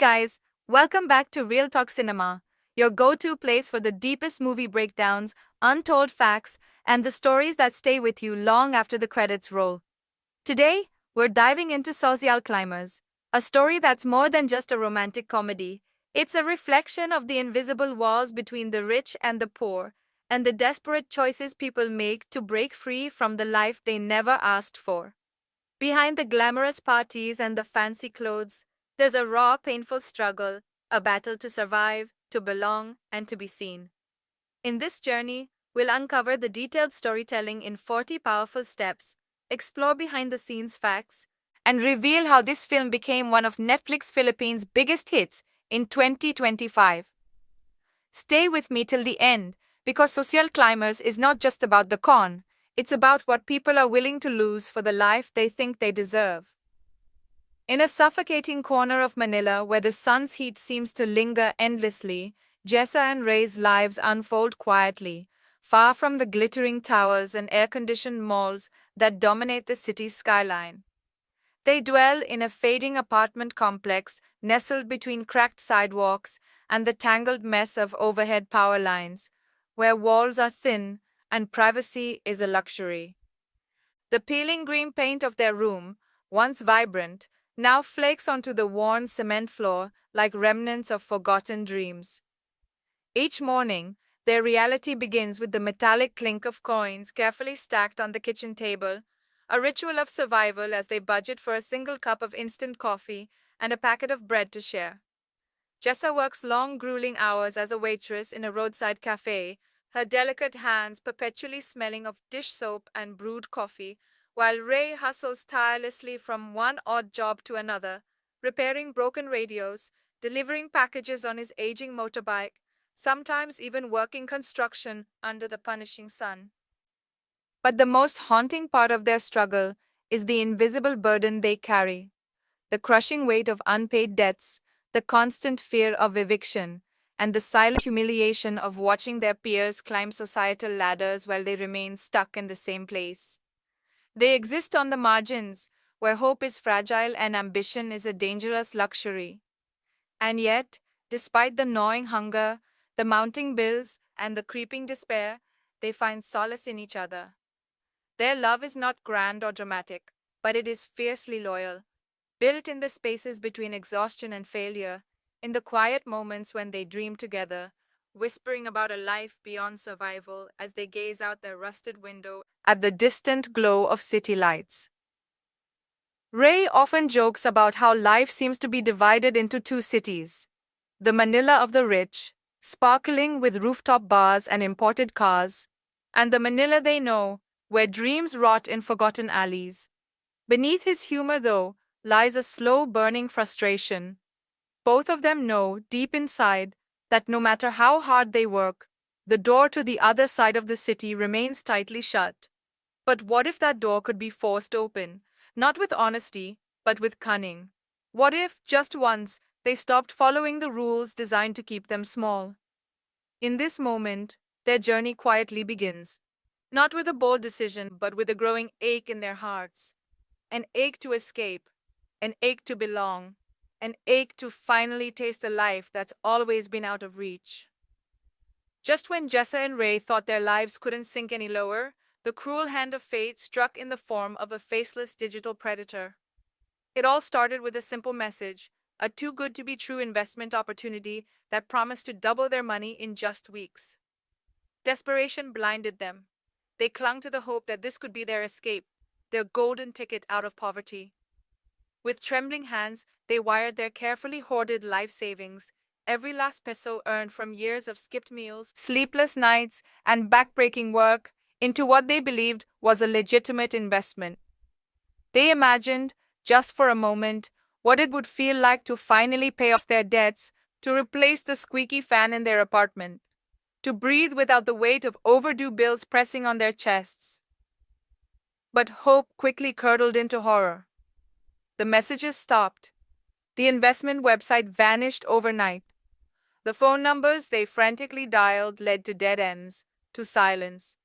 guys, welcome back to Real Talk Cinema, your go to place for the deepest movie breakdowns, untold facts, and the stories that stay with you long after the credits roll. Today, we're diving into Sosyal Climbers, a story that's more than just a romantic comedy. It's a reflection of the invisible walls between the rich and the poor, and the desperate choices people make to break free from the life they never asked for. Behind the glamorous parties and the fancy clothes, there's a raw, painful struggle, a battle to survive, to belong, and to be seen. In this journey, we'll uncover the detailed storytelling in 40 powerful steps, explore behind the scenes facts, and reveal how this film became one of Netflix Philippines' biggest hits in 2025. Stay with me till the end, because Social Climbers is not just about the con, it's about what people are willing to lose for the life they think they deserve. In a suffocating corner of Manila where the sun's heat seems to linger endlessly, Jessa and Ray's lives unfold quietly, far from the glittering towers and air-conditioned malls that dominate the city's skyline. They dwell in a fading apartment complex nestled between cracked sidewalks and the tangled mess of overhead power lines, where walls are thin and privacy is a luxury. The peeling green paint of their room, once vibrant, now flakes onto the worn cement floor like remnants of forgotten dreams. Each morning, their reality begins with the metallic clink of coins carefully stacked on the kitchen table, a ritual of survival as they budget for a single cup of instant coffee and a packet of bread to share. Jessa works long, grueling hours as a waitress in a roadside cafe, her delicate hands perpetually smelling of dish soap and brewed coffee, while Ray hustles tirelessly from one odd job to another, repairing broken radios, delivering packages on his aging motorbike, sometimes even working construction under the punishing sun. But the most haunting part of their struggle is the invisible burden they carry, the crushing weight of unpaid debts, the constant fear of eviction, and the silent humiliation of watching their peers climb societal ladders while they remain stuck in the same place. They exist on the margins, where hope is fragile and ambition is a dangerous luxury. And yet, despite the gnawing hunger, the mounting bills, and the creeping despair, they find solace in each other. Their love is not grand or dramatic, but it is fiercely loyal, built in the spaces between exhaustion and failure, in the quiet moments when they dream together, whispering about a life beyond survival as they gaze out their rusted window at the distant glow of city lights. Ray often jokes about how life seems to be divided into two cities: the Manila of the rich, sparkling with rooftop bars and imported cars, and the Manila they know, where dreams rot in forgotten alleys. Beneath his humor, though, lies a slow burning frustration. Both of them know, deep inside, that no matter how hard they work, the door to the other side of the city remains tightly shut. But what if that door could be forced open, not with honesty, but with cunning? What if, just once, they stopped following the rules designed to keep them small? In this moment, their journey quietly begins, not with a bold decision, but with a growing ache in their hearts. An ache to escape, an ache to belong, an ache to finally taste the life that's always been out of reach. Just when Jessa and Ray thought their lives couldn't sink any lower, the cruel hand of fate struck in the form of a faceless digital predator. It all started with a simple message, a too good to be true investment opportunity that promised to double their money in just weeks. Desperation blinded them. They clung to the hope that this could be their escape, their golden ticket out of poverty. With trembling hands, they wired their carefully hoarded life savings, every last peso earned from years of skipped meals, sleepless nights, and backbreaking work, into what they believed was a legitimate investment. They imagined, just for a moment, what it would feel like to finally pay off their debts, to replace the squeaky fan in their apartment, to breathe without the weight of overdue bills pressing on their chests. But hope quickly curdled into horror. The messages stopped. The investment website vanished overnight. The phone numbers they frantically dialed led to dead ends, to silence.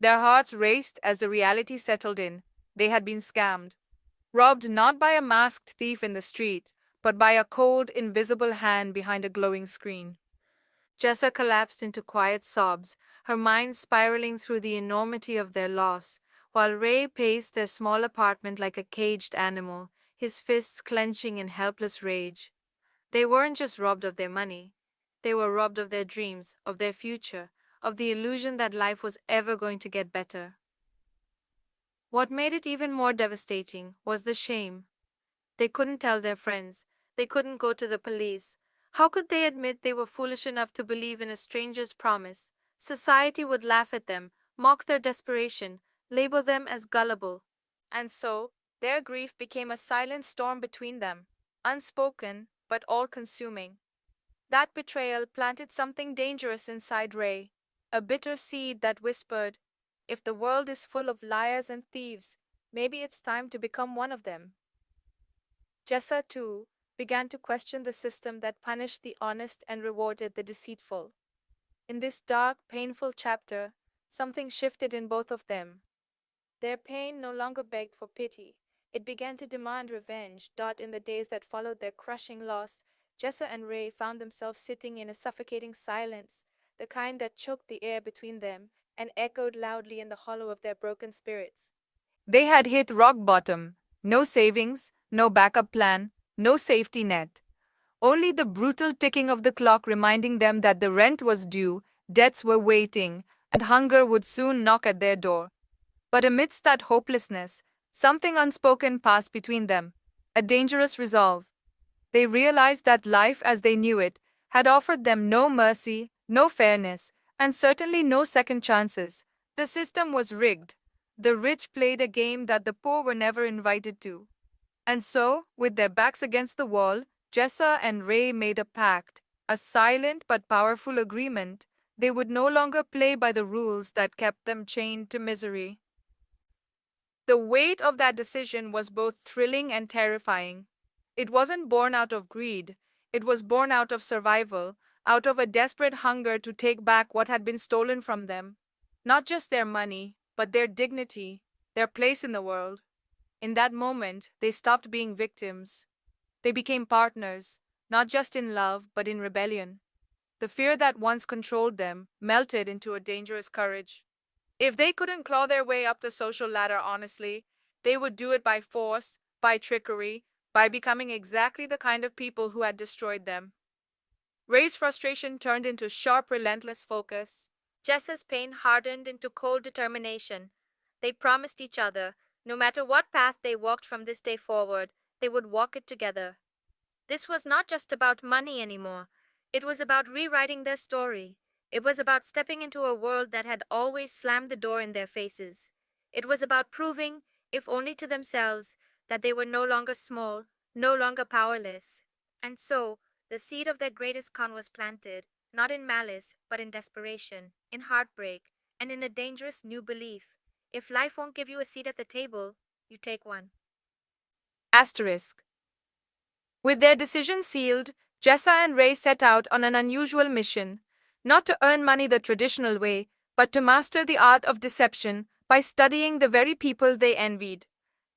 Their hearts raced as the reality settled in. They had been scammed. Robbed not by a masked thief in the street, but by a cold, invisible hand behind a glowing screen. Jessa collapsed into quiet sobs, her mind spiraling through the enormity of their loss, while Ray paced their small apartment like a caged animal, his fists clenching in helpless rage. They weren't just robbed of their money. They were robbed of their dreams, of their future, of the illusion that life was ever going to get better. What made it even more devastating was the shame. They couldn't tell their friends. They couldn't go to the police. How could they admit they were foolish enough to believe in a stranger's promise? Society would laugh at them, mock their desperation, label them as gullible. And so, their grief became a silent storm between them, unspoken but all consuming. That betrayal planted something dangerous inside Ray, a bitter seed that whispered, if the world is full of liars and thieves, maybe it's time to become one of them. Jessa, too, began to question the system that punished the honest and rewarded the deceitful. In this dark, painful chapter, something shifted in both of them. Their pain no longer begged for pity. It began to demand revenge. In the days that followed their crushing loss, Jessa and Ray found themselves sitting in a suffocating silence, the kind that choked the air between them and echoed loudly in the hollow of their broken spirits. They had hit rock bottom. No savings, no backup plan, no safety net. Only the brutal ticking of the clock reminding them that the rent was due, debts were waiting, and hunger would soon knock at their door. But amidst that hopelessness, something unspoken passed between them, a dangerous resolve. They realized that life as they knew it had offered them no mercy, no fairness, and certainly no second chances. The system was rigged. The rich played a game that the poor were never invited to. And so, with their backs against the wall, Jessa and Ray made a pact, a silent but powerful agreement. They would no longer play by the rules that kept them chained to misery. The weight of that decision was both thrilling and terrifying. It wasn't born out of greed, it was born out of survival, out of a desperate hunger to take back what had been stolen from them. Not just their money, but their dignity, their place in the world. In that moment, they stopped being victims. They became partners, not just in love, but in rebellion. The fear that once controlled them melted into a dangerous courage. If they couldn't claw their way up the social ladder honestly, they would do it by force, by trickery, by becoming exactly the kind of people who had destroyed them. Ray's frustration turned into sharp, relentless focus. Jess's pain hardened into cold determination. They promised each other, no matter what path they walked from this day forward, they would walk it together. This was not just about money anymore. It was about rewriting their story. It was about stepping into a world that had always slammed the door in their faces. It was about proving, if only to themselves, that they were no longer small, no longer powerless. And so, the seed of their greatest con was planted, not in malice, but in desperation, in heartbreak, and in a dangerous new belief. If life won't give you a seat at the table, you take one. Asterisk. With their decision sealed, Jessa and Ray set out on an unusual mission, not to earn money the traditional way, but to master the art of deception by studying the very people they envied.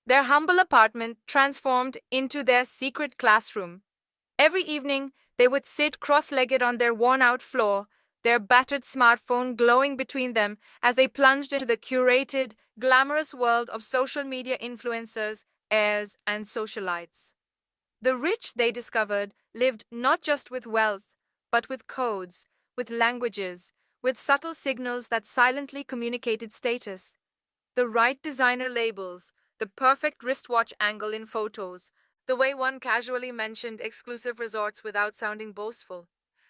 Their humble apartment transformed into their secret classroom. Every evening, they would sit cross-legged on their worn-out floor, their battered smartphone glowing between them as they plunged into the curated, glamorous world of social media influencers, heirs, and socialites. The rich, they discovered, lived not just with wealth, but with codes, with languages, with subtle signals that silently communicated status. The right designer labels, the perfect wristwatch angle in photos, the way one casually mentioned exclusive resorts without sounding boastful,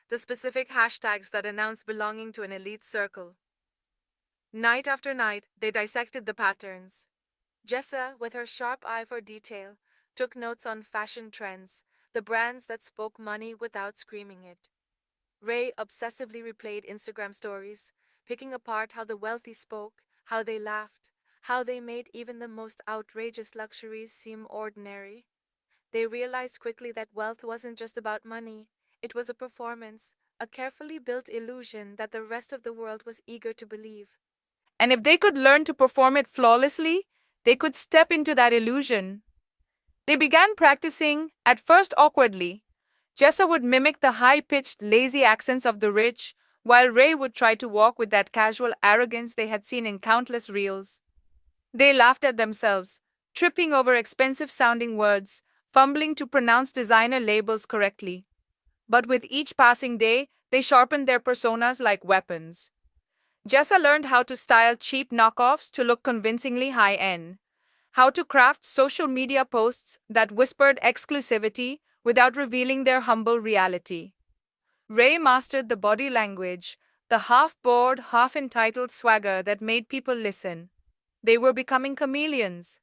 the specific hashtags that announced belonging to an elite circle. Night after night, they dissected the patterns. Jessa, with her sharp eye for detail, took notes on fashion trends, the brands that spoke money without screaming it. Ray obsessively replayed Instagram stories, picking apart how the wealthy spoke, how they laughed, how they made even the most outrageous luxuries seem ordinary. They realized quickly that wealth wasn't just about money, it was a performance, a carefully built illusion that the rest of the world was eager to believe. And if they could learn to perform it flawlessly, they could step into that illusion. They began practicing, at first awkwardly. Jessa would mimic the high pitched, lazy accents of the rich, while Ray would try to walk with that casual arrogance they had seen in countless reels. They laughed at themselves, tripping over expensive sounding words, fumbling to pronounce designer labels correctly. But with each passing day, they sharpened their personas like weapons. Jessa learned how to style cheap knockoffs to look convincingly high end, how to craft social media posts that whispered exclusivity without revealing their humble reality. Ray mastered the body language, the half bored, half entitled swagger that made people listen. They were becoming chameleons.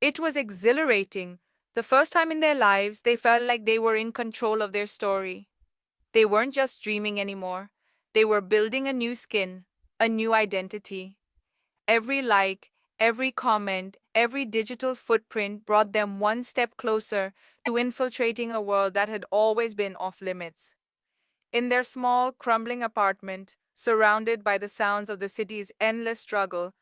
It was exhilarating. The first time in their lives, they felt like they were in control of their story. They weren't just dreaming anymore, they were building a new skin, a new identity. Every like, every comment, every digital footprint brought them one step closer to infiltrating a world that had always been off limits. In their small, crumbling apartment, surrounded by the sounds of the city's endless struggle,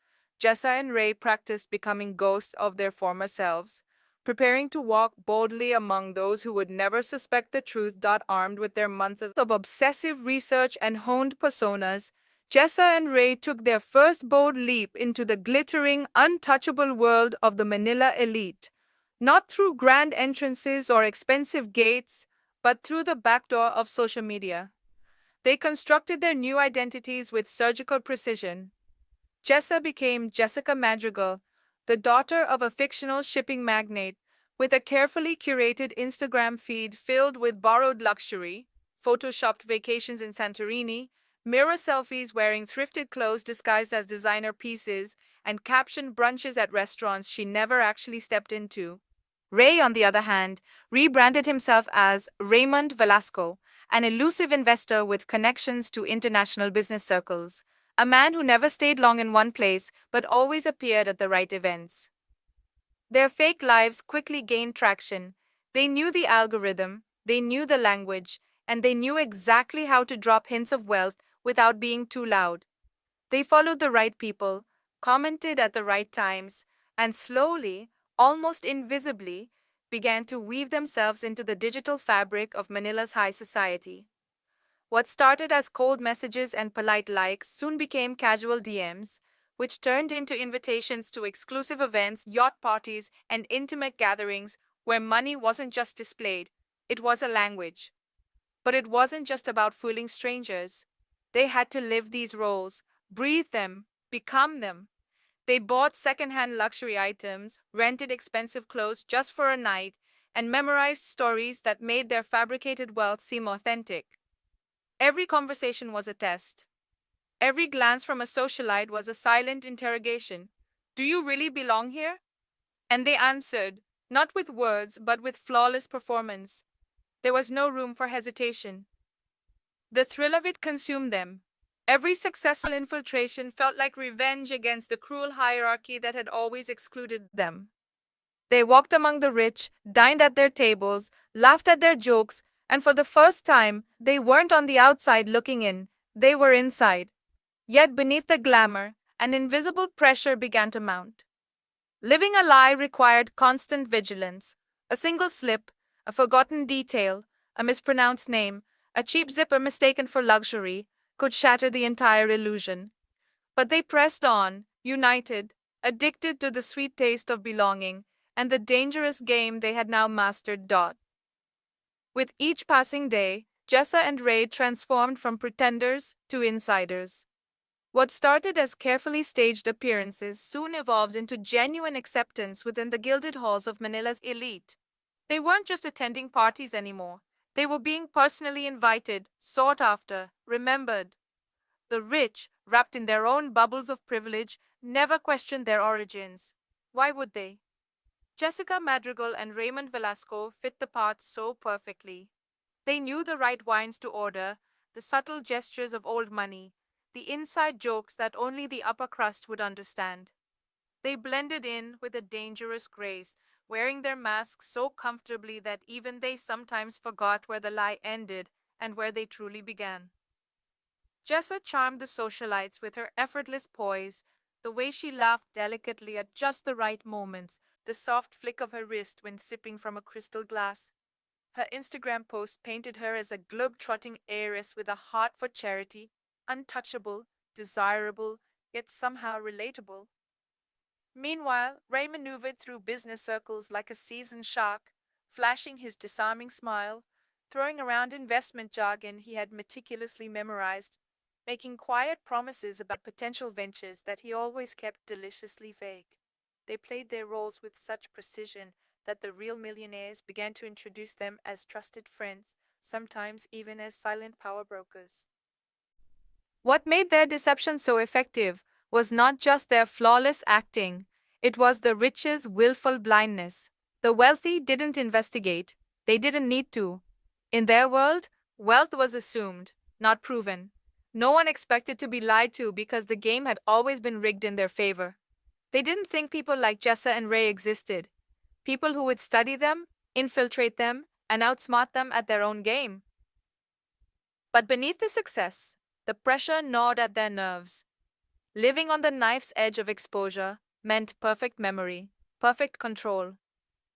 Jessa and Ray practiced becoming ghosts of their former selves, preparing to walk boldly among those who would never suspect the truth. Armed with their months of obsessive research and honed personas, Jessa and Ray took their first bold leap into the glittering, untouchable world of the Manila elite, not through grand entrances or expensive gates, but through the back door of social media. They constructed their new identities with surgical precision. Jessa became Jessica Madrigal, the daughter of a fictional shipping magnate, with a carefully curated Instagram feed filled with borrowed luxury, photoshopped vacations in Santorini, mirror selfies wearing thrifted clothes disguised as designer pieces, and captioned brunches at restaurants she never actually stepped into. Ray, on the other hand, rebranded himself as Raymond Velasco, an elusive investor with connections to international business circles, a man who never stayed long in one place but always appeared at the right events. Their fake lives quickly gained traction. They knew the algorithm, they knew the language, and they knew exactly how to drop hints of wealth without being too loud. They followed the right people, commented at the right times, and slowly, almost invisibly, began to weave themselves into the digital fabric of Manila's high society. What started as cold messages and polite likes soon became casual DMs, which turned into invitations to exclusive events, yacht parties, and intimate gatherings where money wasn't just displayed, it was a language. But it wasn't just about fooling strangers. They had to live these roles, breathe them, become them. They bought secondhand luxury items, rented expensive clothes just for a night, and memorized stories that made their fabricated wealth seem authentic. Every conversation was a test. Every glance from a socialite was a silent interrogation. Do you really belong here? And they answered, not with words, but with flawless performance. There was no room for hesitation. The thrill of it consumed them. Every successful infiltration felt like revenge against the cruel hierarchy that had always excluded them. They walked among the rich, dined at their tables, laughed at their jokes, and for the first time, they weren't on the outside looking in, they were inside. Yet beneath the glamour, an invisible pressure began to mount. Living a lie required constant vigilance. A single slip, a forgotten detail, a mispronounced name, a cheap zipper mistaken for luxury, could shatter the entire illusion. But they pressed on, united, addicted to the sweet taste of belonging and the dangerous game they had now mastered. With each passing day, Jessa and Ray transformed from pretenders to insiders. What started as carefully staged appearances soon evolved into genuine acceptance within the gilded halls of Manila's elite. They weren't just attending parties anymore. They were being personally invited, sought after, remembered. The rich, wrapped in their own bubbles of privilege, never questioned their origins. Why would they? Jessica Madrigal and Raymond Velasco fit the part so perfectly. They knew the right wines to order, the subtle gestures of old money, the inside jokes that only the upper crust would understand. They blended in with a dangerous grace, wearing their masks so comfortably that even they sometimes forgot where the lie ended and where they truly began. Jessa charmed the socialites with her effortless poise, the way she laughed delicately at just the right moments, the soft flick of her wrist when sipping from a crystal glass. Her Instagram post painted her as a globe-trotting heiress with a heart for charity, untouchable, desirable, yet somehow relatable. Meanwhile, Ray maneuvered through business circles like a seasoned shark, flashing his disarming smile, throwing around investment jargon he had meticulously memorized, making quiet promises about potential ventures that he always kept deliciously vague. They played their roles with such precision that the real millionaires began to introduce them as trusted friends, sometimes even as silent power brokers. What made their deception so effective was not just their flawless acting, it was the rich's willful blindness. The wealthy didn't investigate, they didn't need to. In their world, wealth was assumed, not proven. No one expected to be lied to because the game had always been rigged in their favor. They didn't think people like Jessa and Ray existed, people who would study them, infiltrate them, and outsmart them at their own game. But beneath the success, the pressure gnawed at their nerves. Living on the knife's edge of exposure meant perfect memory, perfect control.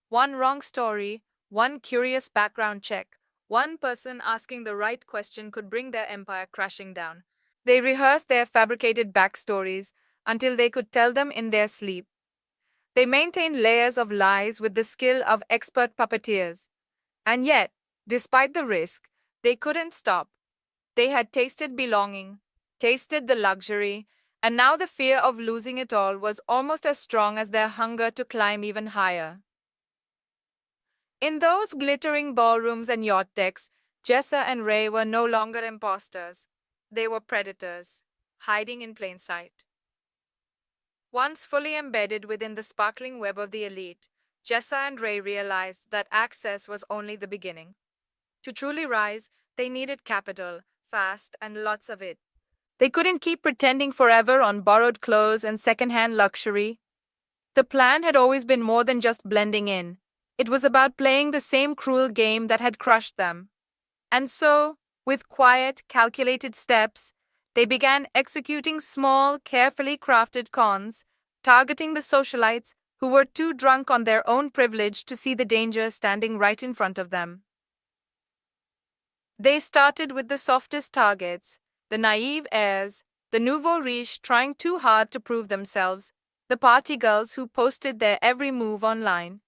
One wrong story, one curious background check, one person asking the right question could bring their empire crashing down. They rehearsed their fabricated backstories until they could tell them in their sleep. They maintained layers of lies with the skill of expert puppeteers. And yet, despite the risk, they couldn't stop. They had tasted belonging, tasted the luxury, and now the fear of losing it all was almost as strong as their hunger to climb even higher. In those glittering ballrooms and yacht decks, Jessa and Ray were no longer imposters. They were predators, hiding in plain sight. Once fully embedded within the sparkling web of the elite, Jessa and Ray realized that access was only the beginning. To truly rise, they needed capital, fast, and lots of it. They couldn't keep pretending forever on borrowed clothes and second-hand luxury. The plan had always been more than just blending in. It was about playing the same cruel game that had crushed them. And so, with quiet, calculated steps, they began executing small, carefully crafted cons, targeting the socialites who were too drunk on their own privilege to see the danger standing right in front of them. They started with the softest targets, the naive heirs, the nouveau riche trying too hard to prove themselves, the party girls who posted their every move online.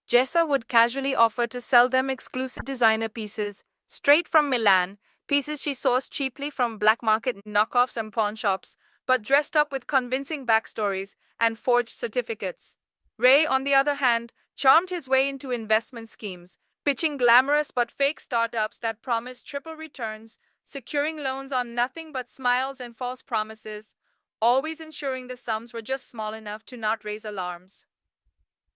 Jessa would casually offer to sell them exclusive designer pieces, straight from Milan, pieces she sourced cheaply from black market knockoffs and pawn shops, but dressed up with convincing backstories and forged certificates. Ray, on the other hand, charmed his way into investment schemes, pitching glamorous but fake startups that promised triple returns, securing loans on nothing but smiles and false promises, always ensuring the sums were just small enough to not raise alarms.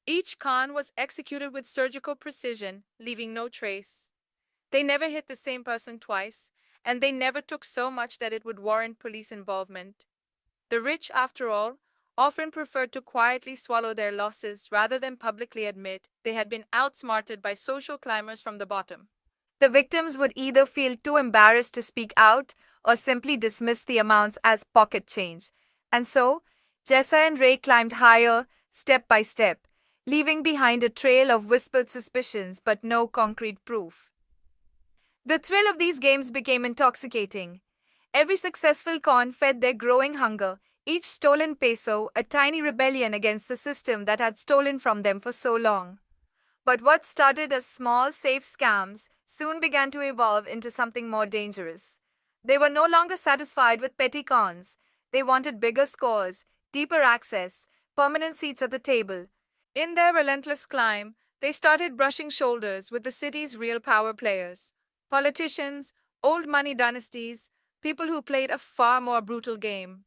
Each con was executed with surgical precision, leaving no trace. They never hit the same person twice, and they never took so much that it would warrant police involvement. The rich, after all, often preferred to quietly swallow their losses rather than publicly admit they had been outsmarted by social climbers from the bottom. The victims would either feel too embarrassed to speak out or simply dismiss the amounts as pocket change. And so, Jessa and Ray climbed higher, step by step, leaving behind a trail of whispered suspicions but no concrete proof. The thrill of these games became intoxicating. Every successful con fed their growing hunger, each stolen peso a tiny rebellion against the system that had stolen from them for so long. But what started as small, safe scams soon began to evolve into something more dangerous. They were no longer satisfied with petty cons. They wanted bigger scores, deeper access, permanent seats at the table. In their relentless climb, they started brushing shoulders with the city's real power players. Politicians, old money dynasties, people who played a far more brutal game.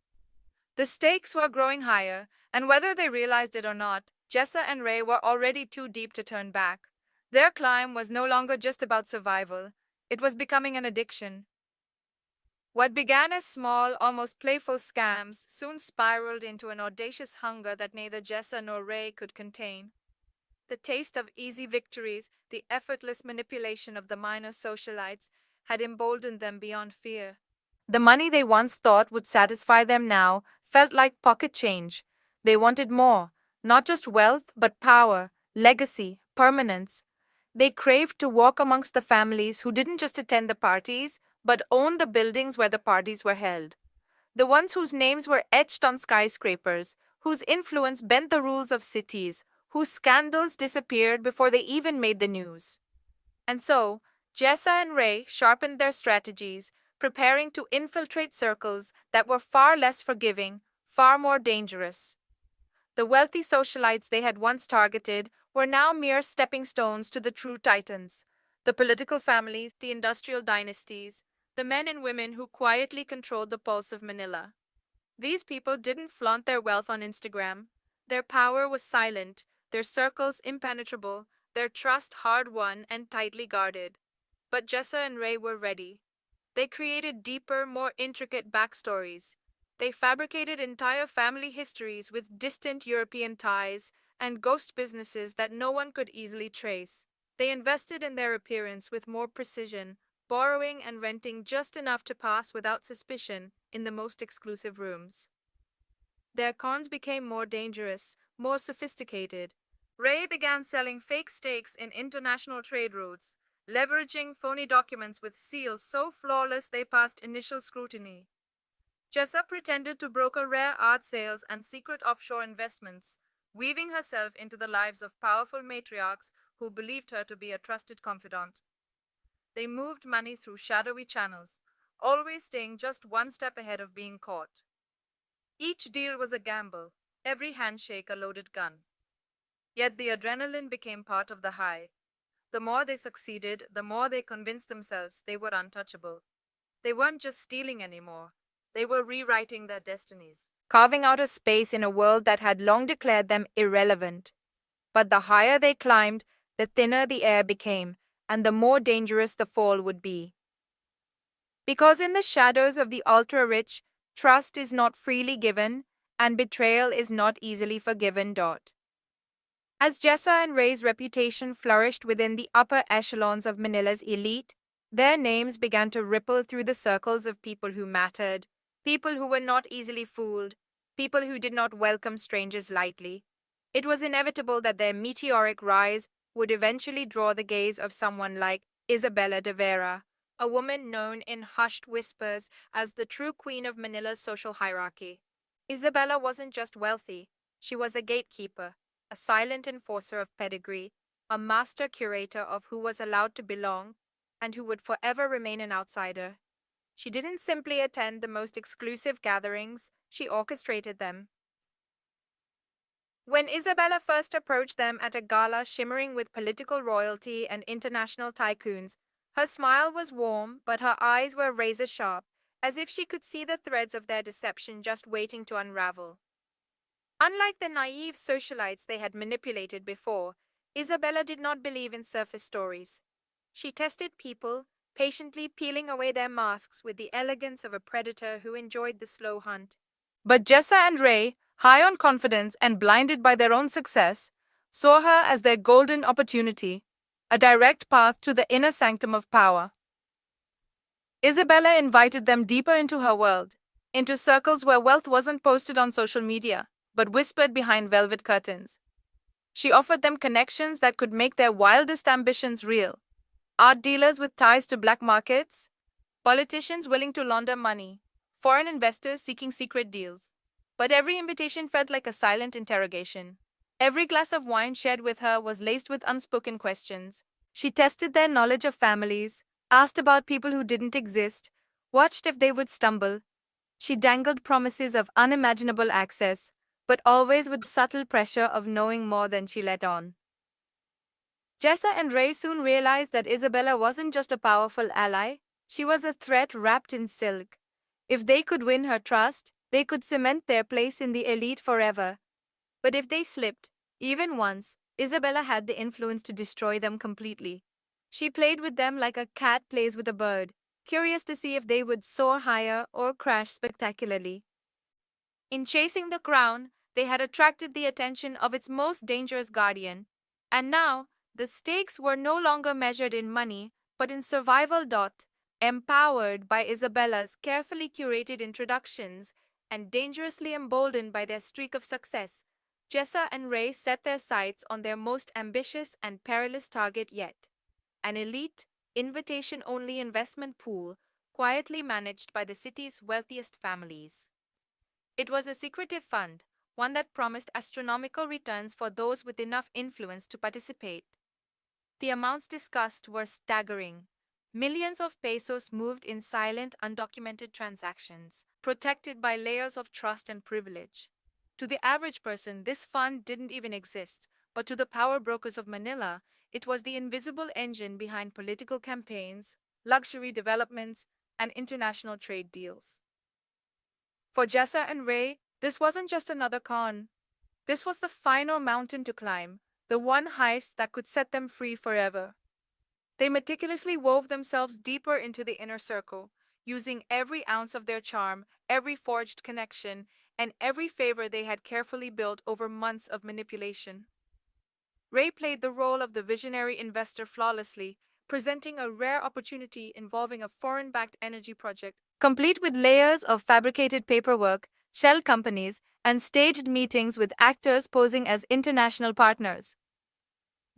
The stakes were growing higher, and whether they realized it or not, Jessa and Ray were already too deep to turn back. Their climb was no longer just about survival, it was becoming an addiction. What began as small, almost playful scams soon spiraled into an audacious hunger that neither Jessa nor Ray could contain. The taste of easy victories, the effortless manipulation of the minor socialites, had emboldened them beyond fear. The money they once thought would satisfy them now felt like pocket change. They wanted more. Not just wealth, but power, legacy, permanence. They craved to walk amongst the families who didn't just attend the parties, but owned the buildings where the parties were held. The ones whose names were etched on skyscrapers, whose influence bent the rules of cities, whose scandals disappeared before they even made the news. And so, Jessa and Ray sharpened their strategies, preparing to infiltrate circles that were far less forgiving, far more dangerous. The wealthy socialites they had once targeted were now mere stepping stones to the true titans, the political families, the industrial dynasties, the men and women who quietly controlled the pulse of Manila. These people didn't flaunt their wealth on Instagram. Their power was silent, their circles impenetrable, their trust hard won and tightly guarded. But Jessa and Ray were ready. They created deeper, more intricate backstories. They fabricated entire family histories with distant European ties and ghost businesses that no one could easily trace. They invested in their appearance with more precision, borrowing and renting just enough to pass without suspicion in the most exclusive rooms. Their cons became more dangerous, more sophisticated. Ray began selling fake stakes in international trade routes, leveraging phony documents with seals so flawless they passed initial scrutiny. Jessa pretended to broker rare art sales and secret offshore investments, weaving herself into the lives of powerful matriarchs who believed her to be a trusted confidant. They moved money through shadowy channels, always staying just one step ahead of being caught. Each deal was a gamble, every handshake a loaded gun. Yet the adrenaline became part of the high. The more they succeeded, the more they convinced themselves they were untouchable. They weren't just stealing anymore, they were rewriting their destinies, carving out a space in a world that had long declared them irrelevant. But the higher they climbed, the thinner the air became, and the more dangerous the fall would be. Because in the shadows of the ultra-rich, trust is not freely given, and betrayal is not easily forgiven. As Jessa and Ray's reputation flourished within the upper echelons of Manila's elite, their names began to ripple through the circles of people who mattered, people who were not easily fooled, people who did not welcome strangers lightly. It was inevitable that their meteoric rise would eventually draw the gaze of someone like Isabella de Vera, a woman known in hushed whispers as the true queen of Manila's social hierarchy. Isabella wasn't just wealthy, she was a gatekeeper, a silent enforcer of pedigree, a master curator of who was allowed to belong and who would forever remain an outsider. She didn't simply attend the most exclusive gatherings, she orchestrated them. When Isabella first approached them at a gala shimmering with political royalty and international tycoons, her smile was warm, but her eyes were razor sharp, as if she could see the threads of their deception just waiting to unravel. Unlike the naive socialites they had manipulated before, Isabella did not believe in surface stories. She tested people, patiently peeling away their masks with the elegance of a predator who enjoyed the slow hunt. But Jessa and Ray, high on confidence and blinded by their own success, saw her as their golden opportunity, a direct path to the inner sanctum of power. Isabella invited them deeper into her world, into circles where wealth wasn't posted on social media, but whispered behind velvet curtains. She offered them connections that could make their wildest ambitions real. Art dealers with ties to black markets, politicians willing to launder money, foreign investors seeking secret deals. But every invitation felt like a silent interrogation. Every glass of wine shared with her was laced with unspoken questions. She tested their knowledge of families, asked about people who didn't exist, watched if they would stumble. She dangled promises of unimaginable access, but always with subtle pressure of knowing more than she let on. Jessa and Ray soon realized that Isabella wasn't just a powerful ally, she was a threat wrapped in silk. If they could win her trust, they could cement their place in the elite forever. But if they slipped, even once, Isabella had the influence to destroy them completely. She played with them like a cat plays with a bird, curious to see if they would soar higher or crash spectacularly. In chasing the crown, they had attracted the attention of its most dangerous guardian, and now the stakes were no longer measured in money, but in survival. Empowered by Isabella's carefully curated introductions and dangerously emboldened by their streak of success, Jessa and Ray set their sights on their most ambitious and perilous target yet, an elite, invitation-only investment pool quietly managed by the city's wealthiest families. It was a secretive fund, one that promised astronomical returns for those with enough influence to participate. The amounts discussed were staggering. Millions of pesos moved in silent, undocumented transactions, protected by layers of trust and privilege. To the average person, this fund didn't even exist, but to the power brokers of Manila, it was the invisible engine behind political campaigns, luxury developments, and international trade deals. For Jessa and Ray, this wasn't just another con. This was the final mountain to climb, the one heist that could set them free forever. They meticulously wove themselves deeper into the inner circle, using every ounce of their charm, every forged connection, and every favor they had carefully built over months of manipulation. Ray played the role of the visionary investor flawlessly, presenting a rare opportunity involving a foreign-backed energy project, complete with layers of fabricated paperwork, shell companies, and staged meetings with actors posing as international partners.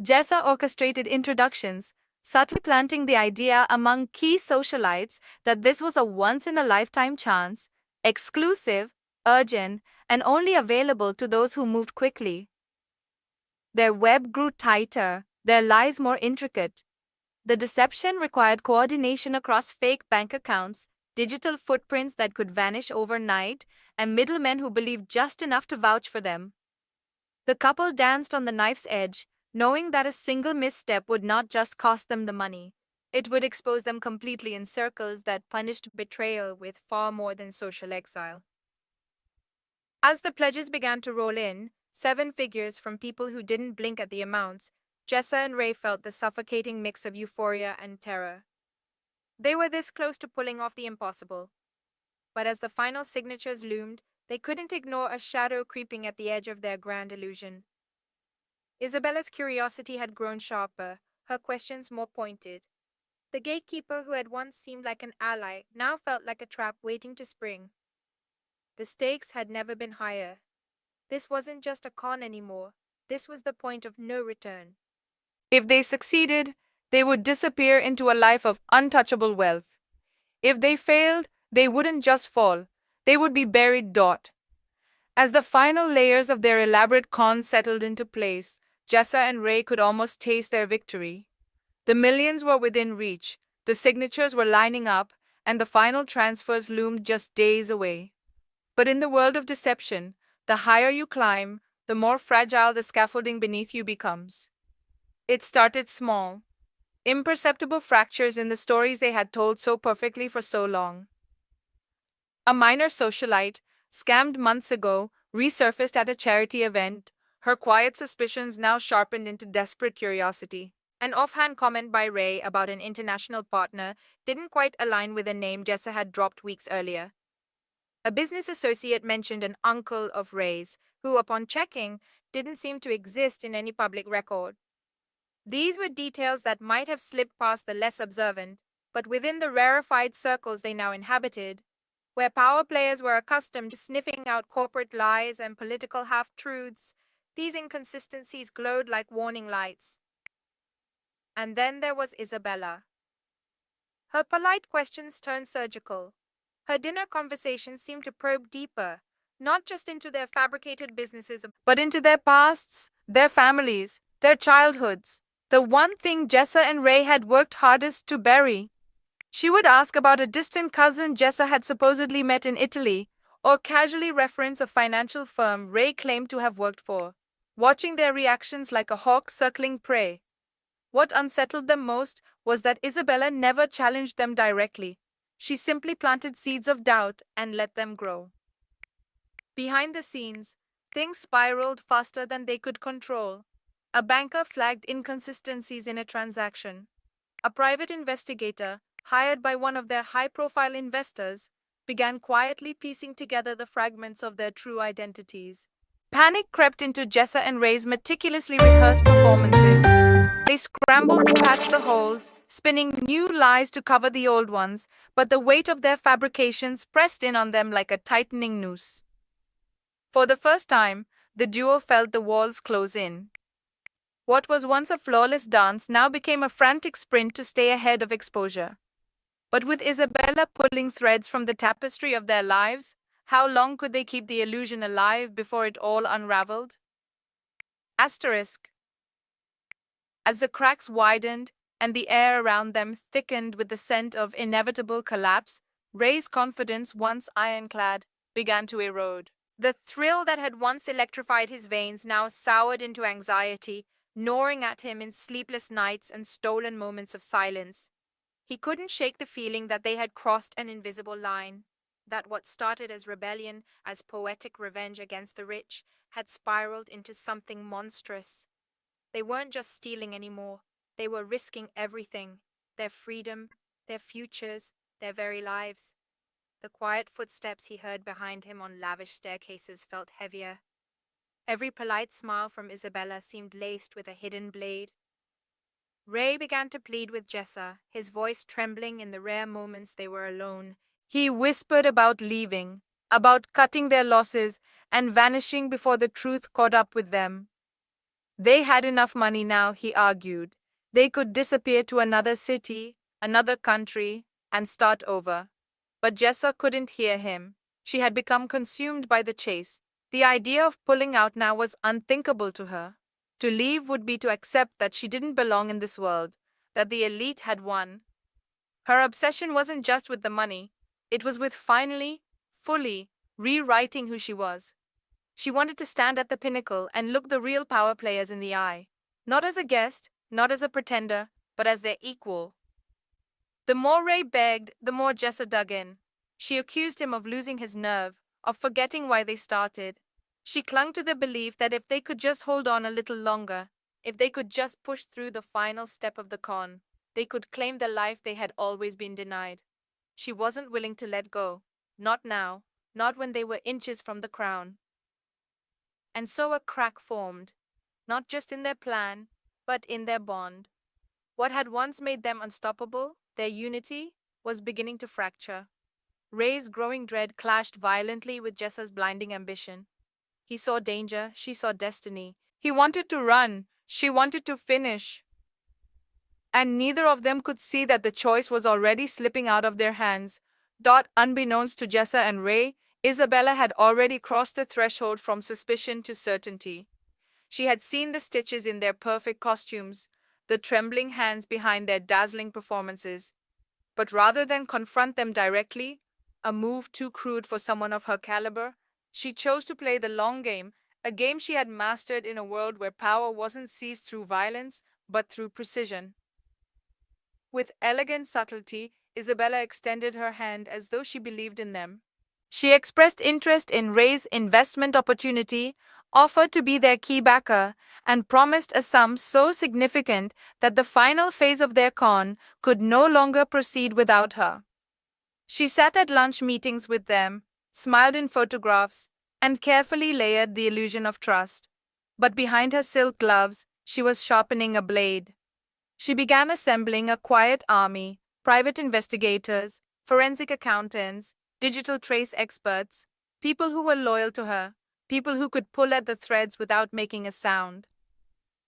Jessa orchestrated introductions, subtly planting the idea among key socialites that this was a once-in-a-lifetime chance, exclusive, urgent, and only available to those who moved quickly. Their web grew tighter, their lies more intricate. The deception required coordination across fake bank accounts, digital footprints that could vanish overnight, and middlemen who believed just enough to vouch for them. The couple danced on the knife's edge, knowing that a single misstep would not just cost them the money. It would expose them completely in circles that punished betrayal with far more than social exile. As the pledges began to roll in, 7 figures from people who didn't blink at the amounts, Jessa and Ray felt the suffocating mix of euphoria and terror. They were this close to pulling off the impossible. But as the final signatures loomed, they couldn't ignore a shadow creeping at the edge of their grand illusion. Isabella's curiosity had grown sharper, her questions more pointed. The gatekeeper, who had once seemed like an ally, now felt like a trap waiting to spring. The stakes had never been higher. This wasn't just a con anymore. This was the point of no return. If they succeeded, they would disappear into a life of untouchable wealth. If they failed, they wouldn't just fall. They would be buried. As the final layers of their elaborate con settled into place, Jessa and Ray could almost taste their victory. The millions were within reach, the signatures were lining up, and the final transfers loomed just days away. But in the world of deception, the higher you climb, the more fragile the scaffolding beneath you becomes. It started small, imperceptible fractures in the stories they had told so perfectly for so long. A minor socialite, scammed months ago, resurfaced at a charity event, her quiet suspicions now sharpened into desperate curiosity. An offhand comment by Ray about an international partner didn't quite align with a name Jessa had dropped weeks earlier. A business associate mentioned an uncle of Ray's, who, upon checking, didn't seem to exist in any public record. These were details that might have slipped past the less observant, but within the rarefied circles they now inhabited, where power players were accustomed to sniffing out corporate lies and political half-truths, these inconsistencies glowed like warning lights. And then there was Isabella. Her polite questions turned surgical. Her dinner conversations seemed to probe deeper, not just into their fabricated businesses, but into their pasts, their families, their childhoods, the one thing Jessa and Ray had worked hardest to bury. She would ask about a distant cousin Jessa had supposedly met in Italy, or casually reference a financial firm Ray claimed to have worked for, watching their reactions like a hawk circling prey. What unsettled them most was that Isabella never challenged them directly. She simply planted seeds of doubt and let them grow. Behind the scenes, things spiraled faster than they could control. A banker flagged inconsistencies in a transaction. A private investigator, hired by one of their high-profile investors, began quietly piecing together the fragments of their true identities. Panic crept into Jessa and Ray's meticulously rehearsed performances. They scrambled to patch the holes, spinning new lies to cover the old ones, but the weight of their fabrications pressed in on them like a tightening noose. For the first time, the duo felt the walls close in. What was once a flawless dance now became a frantic sprint to stay ahead of exposure. But with Isabella pulling threads from the tapestry of their lives, how long could they keep the illusion alive before it all unraveled? Asterisk. As the cracks widened and the air around them thickened with the scent of inevitable collapse, Ray's confidence, once ironclad, began to erode. The thrill that had once electrified his veins now soured into anxiety, gnawing at him in sleepless nights and stolen moments of silence. He couldn't shake the feeling that they had crossed an invisible line, that what started as rebellion, as poetic revenge against the rich, had spiraled into something monstrous. They weren't just stealing anymore, they were risking everything, their freedom, their futures, their very lives. The quiet footsteps he heard behind him on lavish staircases felt heavier. Every polite smile from Isabella seemed laced with a hidden blade. Ray began to plead with Jessa, his voice trembling in the rare moments they were alone. He whispered about leaving, about cutting their losses and vanishing before the truth caught up with them. They had enough money now, he argued. They could disappear to another city, another country, and start over. But Jessa couldn't hear him. She had become consumed by the chase. The idea of pulling out now was unthinkable to her. To leave would be to accept that she didn't belong in this world, that the elite had won. Her obsession wasn't just with the money, it was with finally, fully, rewriting who she was. She wanted to stand at the pinnacle and look the real power players in the eye, not as a guest, not as a pretender, but as their equal. The more Ray begged, the more Jessa dug in. She accused him of losing his nerve, of forgetting why they started. She clung to the belief that if they could just hold on a little longer, if they could just push through the final step of the con, they could claim the life they had always been denied. She wasn't willing to let go. Not now, not when they were inches from the crown. And so a crack formed, not just in their plan, but in their bond. What had once made them unstoppable, their unity, was beginning to fracture. Ray's growing dread clashed violently with Jessa's blinding ambition. He saw danger, she saw destiny. He wanted to run, she wanted to finish. And neither of them could see that the choice was already slipping out of their hands. Unbeknownst to Jessa and Ray, Isabella had already crossed the threshold from suspicion to certainty. She had seen the stitches in their perfect costumes, the trembling hands behind their dazzling performances. But rather than confront them directly, a move too crude for someone of her caliber, she chose to play the long game, a game she had mastered in a world where power wasn't seized through violence, but through precision. With elegant subtlety, Isabella extended her hand as though she believed in them. She expressed interest in Ray's investment opportunity, offered to be their key backer, and promised a sum so significant that the final phase of their con could no longer proceed without her. She sat at lunch meetings with them, smiled in photographs, and carefully layered the illusion of trust. But behind her silk gloves, she was sharpening a blade. She began assembling a quiet army, private investigators, forensic accountants, digital trace experts, people who were loyal to her, people who could pull at the threads without making a sound.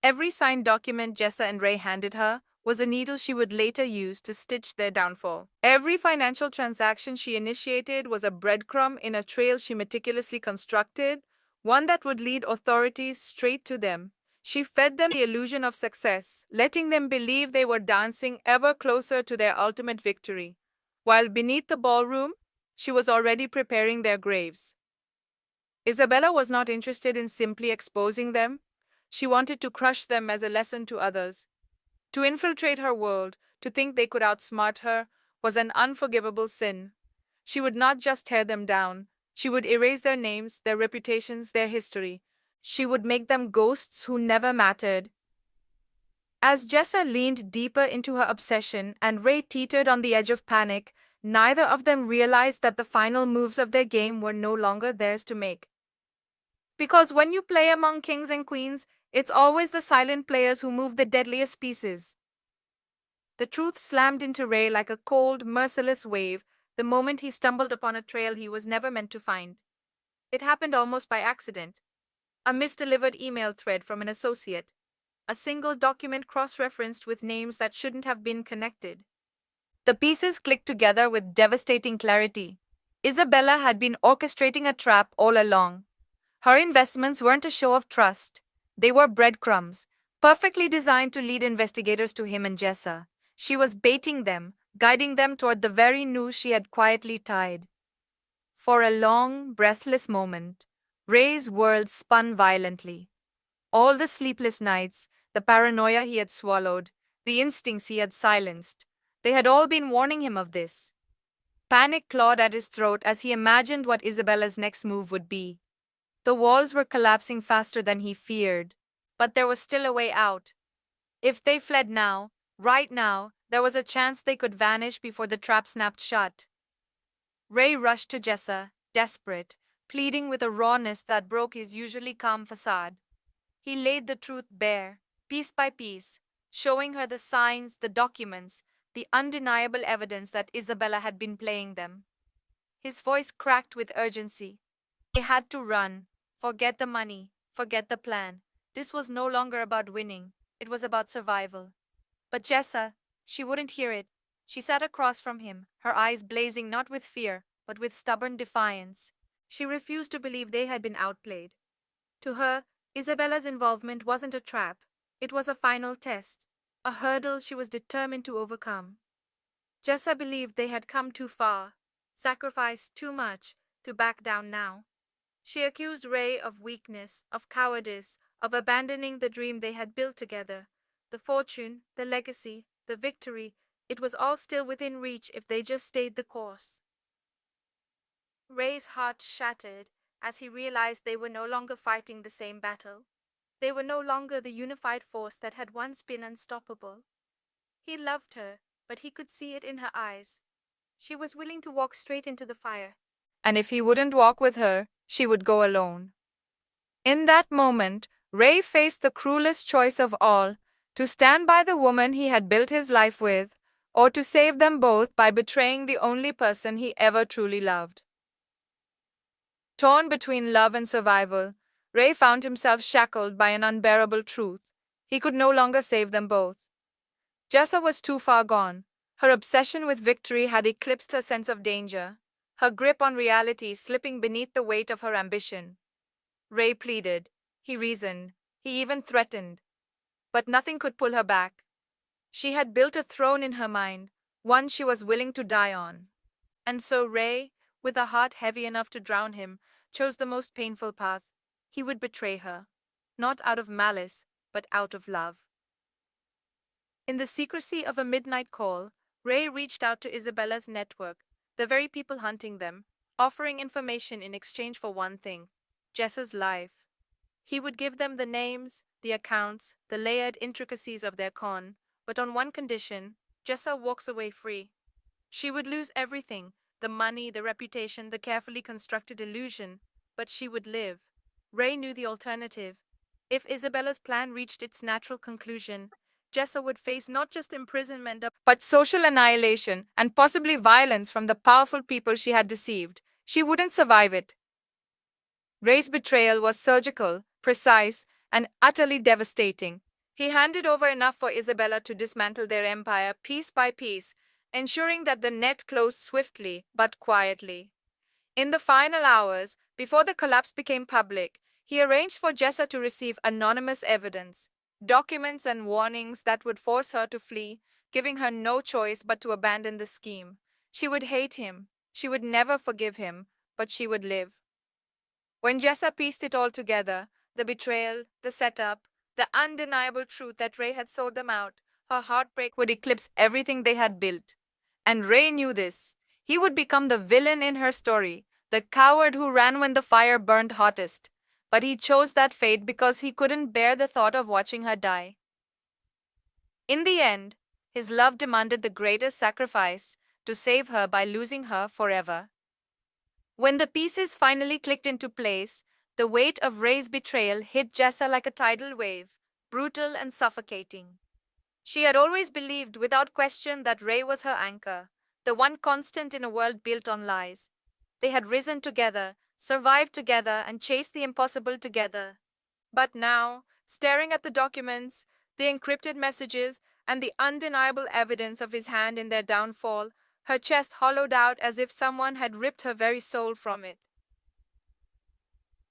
Every signed document Jessa and Ray handed her was a needle she would later use to stitch their downfall. Every financial transaction she initiated was a breadcrumb in a trail she meticulously constructed, one that would lead authorities straight to them. She fed them the illusion of success, letting them believe they were dancing ever closer to their ultimate victory, while beneath the ballroom, she was already preparing their graves. Isabella was not interested in simply exposing them. She wanted to crush them as a lesson to others. To infiltrate her world, to think they could outsmart her, was an unforgivable sin. She would not just tear them down. She would erase their names, their reputations, their history. She would make them ghosts who never mattered. As Jessa leaned deeper into her obsession and Ray teetered on the edge of panic, neither of them realized that the final moves of their game were no longer theirs to make. Because when you play among kings and queens, it's always the silent players who move the deadliest pieces. The truth slammed into Ray like a cold, merciless wave the moment he stumbled upon a trail he was never meant to find. It happened almost by accident. A misdelivered email thread from an associate. A single document cross-referenced with names that shouldn't have been connected. The pieces clicked together with devastating clarity. Isabella had been orchestrating a trap all along. Her investments weren't a show of trust. They were breadcrumbs, perfectly designed to lead investigators to him and Jessa. She was baiting them, guiding them toward the very noose she had quietly tied. For a long, breathless moment, Ray's world spun violently. All the sleepless nights, the paranoia he had swallowed, the instincts he had silenced, they had all been warning him of this. Panic clawed at his throat as he imagined what Isabella's next move would be. The walls were collapsing faster than he feared, but there was still a way out. If they fled now, right now, there was a chance they could vanish before the trap snapped shut. Ray rushed to Jessa, desperate, pleading with a rawness that broke his usually calm facade. He laid the truth bare, piece by piece, showing her the signs, the documents, the undeniable evidence that Isabella had been playing them. His voice cracked with urgency. They had to run. Forget the money. Forget the plan. This was no longer about winning. It was about survival. But Jessa, she wouldn't hear it. She sat across from him, her eyes blazing not with fear, but with stubborn defiance. She refused to believe they had been outplayed. To her, Isabella's involvement wasn't a trap. It was a final test, a hurdle she was determined to overcome. Jessa believed they had come too far, sacrificed too much, to back down now. She accused Ray of weakness, of cowardice, of abandoning the dream they had built together. The fortune, the legacy, the victory, it was all still within reach if they just stayed the course. Ray's heart shattered as he realized they were no longer fighting the same battle. They were no longer the unified force that had once been unstoppable. He loved her, but he could see it in her eyes. She was willing to walk straight into the fire. And if he wouldn't walk with her, she would go alone. In that moment, Ray faced the cruelest choice of all, to stand by the woman he had built his life with, or to save them both by betraying the only person he ever truly loved. Torn between love and survival, Ray found himself shackled by an unbearable truth. He could no longer save them both. Jessa was too far gone. Her obsession with victory had eclipsed her sense of danger, her grip on reality slipping beneath the weight of her ambition. Ray pleaded, he reasoned, he even threatened. But nothing could pull her back. She had built a throne in her mind, one she was willing to die on. And so Ray, with a heart heavy enough to drown him, chose the most painful path. He would betray her, not out of malice, but out of love. In the secrecy of a midnight call, Ray reached out to Isabella's network, the very people hunting them, offering information in exchange for one thing, Jessa's life. He would give them the names, the accounts, the layered intricacies of their con, but on one condition, Jessa walks away free. She would lose everything, the money, the reputation, the carefully constructed illusion, but she would live. Ray knew the alternative. If Isabella's plan reached its natural conclusion, Jessa would face not just imprisonment, but social annihilation and possibly violence from the powerful people she had deceived. She wouldn't survive it. Ray's betrayal was surgical, precise, and utterly devastating. He handed over enough for Isabella to dismantle their empire piece by piece, ensuring that the net closed swiftly but quietly. In the final hours, before the collapse became public, he arranged for Jessa to receive anonymous evidence, documents and warnings that would force her to flee, giving her no choice but to abandon the scheme. She would hate him, she would never forgive him, but she would live. When Jessa pieced it all together, the betrayal, the setup, the undeniable truth that Ray had sold them out, her heartbreak would eclipse everything they had built. And Ray knew this. He would become the villain in her story, the coward who ran when the fire burned hottest. But he chose that fate because he couldn't bear the thought of watching her die. In the end, his love demanded the greatest sacrifice, to save her by losing her forever. When the pieces finally clicked into place, the weight of Ray's betrayal hit Jessa like a tidal wave, brutal and suffocating. She had always believed without question that Ray was her anchor, the one constant in a world built on lies. They had risen together, survived together, and chased the impossible together. But now, staring at the documents, the encrypted messages, and the undeniable evidence of his hand in their downfall, her chest hollowed out as if someone had ripped her very soul from it.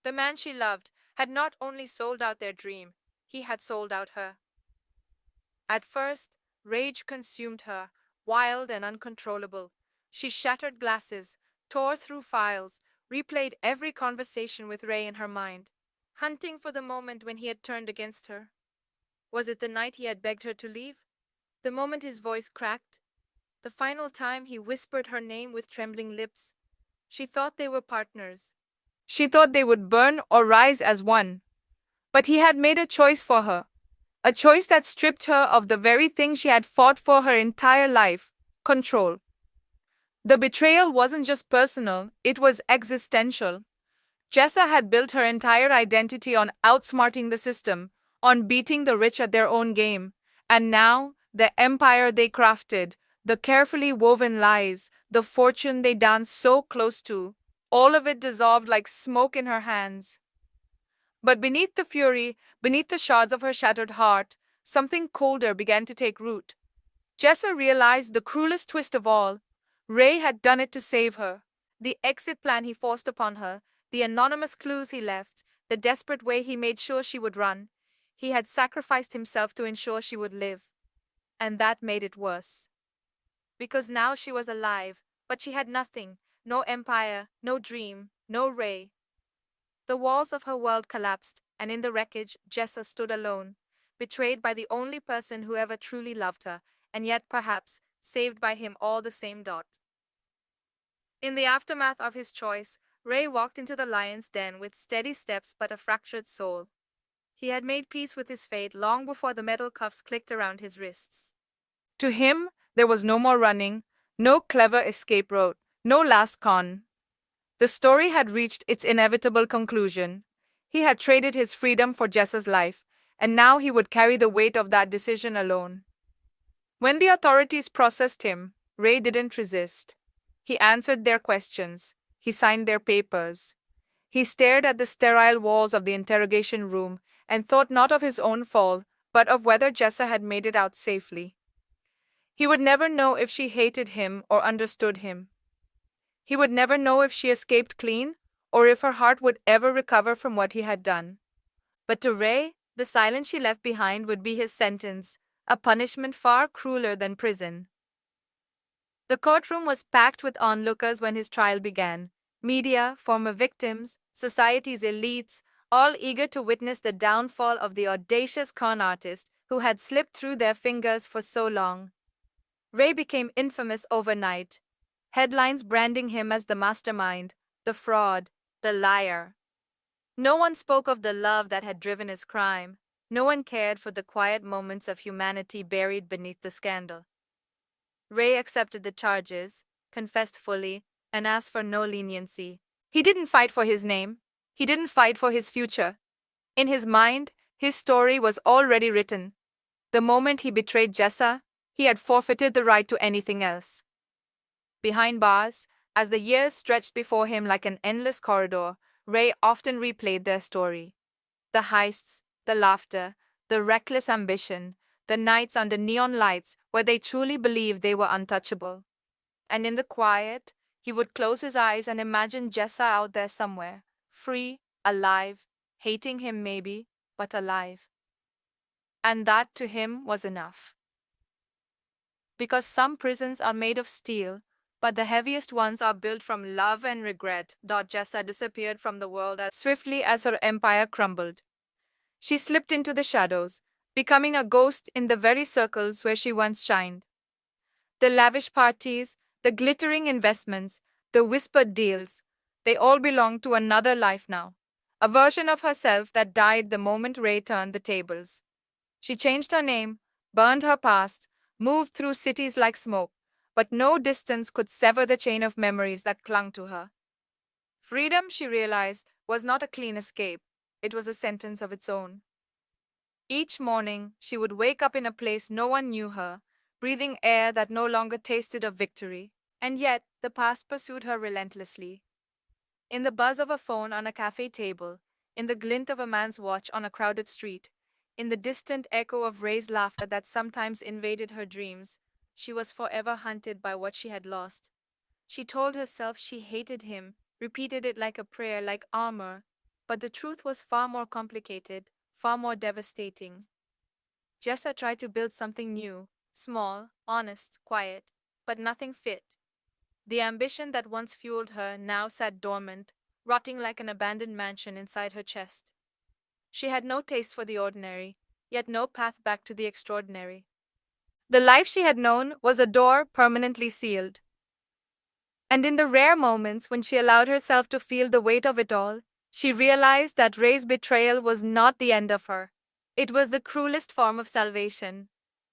The man she loved had not only sold out their dream, he had sold out her. At first, rage consumed her, wild and uncontrollable. She shattered glasses, tore through files, replayed every conversation with Ray in her mind, hunting for the moment when he had turned against her. Was it the night he had begged her to leave? The moment his voice cracked? The final time he whispered her name with trembling lips? She thought they were partners. She thought they would burn or rise as one. But he had made a choice for her. A choice that stripped her of the very thing she had fought for her entire life: control. The betrayal wasn't just personal, it was existential. Jessa had built her entire identity on outsmarting the system, on beating the rich at their own game. And now, the empire they crafted, the carefully woven lies, the fortune they danced so close to, all of it dissolved like smoke in her hands. But beneath the fury, beneath the shards of her shattered heart, something colder began to take root. Jessa realized the cruelest twist of all. Ray had done it to save her. The exit plan he forced upon her, the anonymous clues he left, the desperate way he made sure she would run. He had sacrificed himself to ensure she would live. And that made it worse. Because now she was alive, but she had nothing: no empire, no dream, no Ray. The walls of her world collapsed, and in the wreckage, Jessa stood alone, betrayed by the only person who ever truly loved her, and yet perhaps saved by him all the same dot. In the aftermath of his choice, Ray walked into the lion's den with steady steps but a fractured soul. He had made peace with his fate long before the metal cuffs clicked around his wrists. To him, there was no more running, no clever escape route, no last con. The story had reached its inevitable conclusion. He had traded his freedom for Jessa's life, and now he would carry the weight of that decision alone. When the authorities processed him, Ray didn't resist. He answered their questions. He signed their papers. He stared at the sterile walls of the interrogation room and thought not of his own fall, but of whether Jessa had made it out safely. He would never know if she hated him or understood him. He would never know if she escaped clean or if her heart would ever recover from what he had done. But to Ray, the silence she left behind would be his sentence, a punishment far crueler than prison. The courtroom was packed with onlookers when his trial began. Media, former victims, society's elites, all eager to witness the downfall of the audacious con artist who had slipped through their fingers for so long. Ray became infamous overnight. Headlines branding him as the mastermind, the fraud, the liar. No one spoke of the love that had driven his crime. No one cared for the quiet moments of humanity buried beneath the scandal. Ray accepted the charges, confessed fully, and asked for no leniency. He didn't fight for his name. He didn't fight for his future. In his mind, his story was already written. The moment he betrayed Jessa, he had forfeited the right to anything else. Behind bars, as the years stretched before him like an endless corridor, Ray often replayed their story. The heists, the laughter, the reckless ambition, the nights under neon lights where they truly believed they were untouchable. And in the quiet, he would close his eyes and imagine Jessa out there somewhere, free, alive, hating him maybe, but alive. And that to him was enough. Because some prisons are made of steel, but the heaviest ones are built from love and regret. Jessa disappeared from the world as swiftly as her empire crumbled. She slipped into the shadows, becoming a ghost in the very circles where she once shined. The lavish parties, the glittering investments, the whispered deals, they all belonged to another life now. A version of herself that died the moment Ray turned the tables. She changed her name, burned her past, moved through cities like smoke, but no distance could sever the chain of memories that clung to her. Freedom, she realized, was not a clean escape. It was a sentence of its own. Each morning, she would wake up in a place no one knew her, breathing air that no longer tasted of victory. And yet, the past pursued her relentlessly. In the buzz of a phone on a cafe table, in the glint of a man's watch on a crowded street, in the distant echo of Ray's laughter that sometimes invaded her dreams. She was forever hunted by what she had lost. She told herself she hated him, repeated it like a prayer, like armor, but the truth was far more complicated, far more devastating. Jessa tried to build something new, small, honest, quiet, but nothing fit. The ambition that once fueled her now sat dormant, rotting like an abandoned mansion inside her chest. She had no taste for the ordinary, yet no path back to the extraordinary. The life she had known was a door permanently sealed. And in the rare moments when she allowed herself to feel the weight of it all, she realized that Ray's betrayal was not the end of her. It was the cruelest form of salvation.